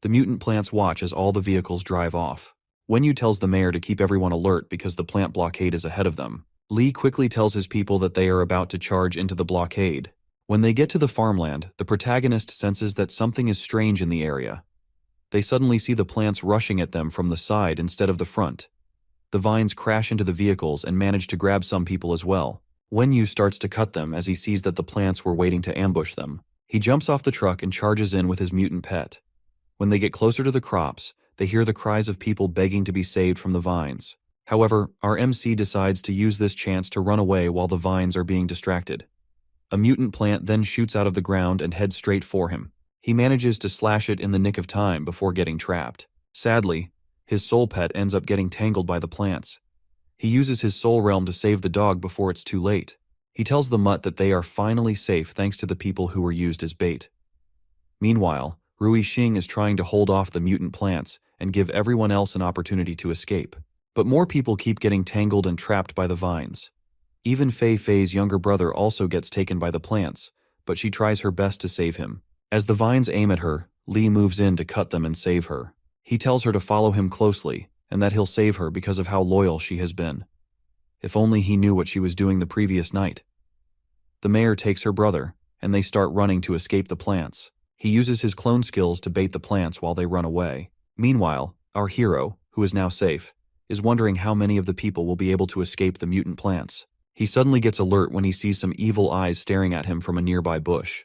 The mutant plants watch as all the vehicles drive off. Wenyu tells the mayor to keep everyone alert because the plant blockade is ahead of them. Lee quickly tells his people that they are about to charge into the blockade. When they get to the farmland, the protagonist senses that something is strange in the area. They suddenly see the plants rushing at them from the side instead of the front. The vines crash into the vehicles and manage to grab some people as well. Wenyu starts to cut them as he sees that the plants were waiting to ambush them. He jumps off the truck and charges in with his mutant pet. When they get closer to the crops, they hear the cries of people begging to be saved from the vines. However, our MC decides to use this chance to run away while the vines are being distracted. A mutant plant then shoots out of the ground and heads straight for him. He manages to slash it in the nick of time before getting trapped. Sadly, his soul pet ends up getting tangled by the plants. He uses his soul realm to save the dog before it's too late. He tells the mutt that they are finally safe thanks to the people who were used as bait. Meanwhile, Rui Xing is trying to hold off the mutant plants and give everyone else an opportunity to escape. But more people keep getting tangled and trapped by the vines. Even Fei Fei's younger brother also gets taken by the plants, but she tries her best to save him. As the vines aim at her, Lee moves in to cut them and save her. He tells her to follow him closely, and that he'll save her because of how loyal she has been. If only he knew what she was doing the previous night. The mayor takes her brother, and they start running to escape the plants. He uses his clone skills to bait the plants while they run away. Meanwhile, our hero, who is now safe, is wondering how many of the people will be able to escape the mutant plants. He suddenly gets alert when he sees some evil eyes staring at him from a nearby bush.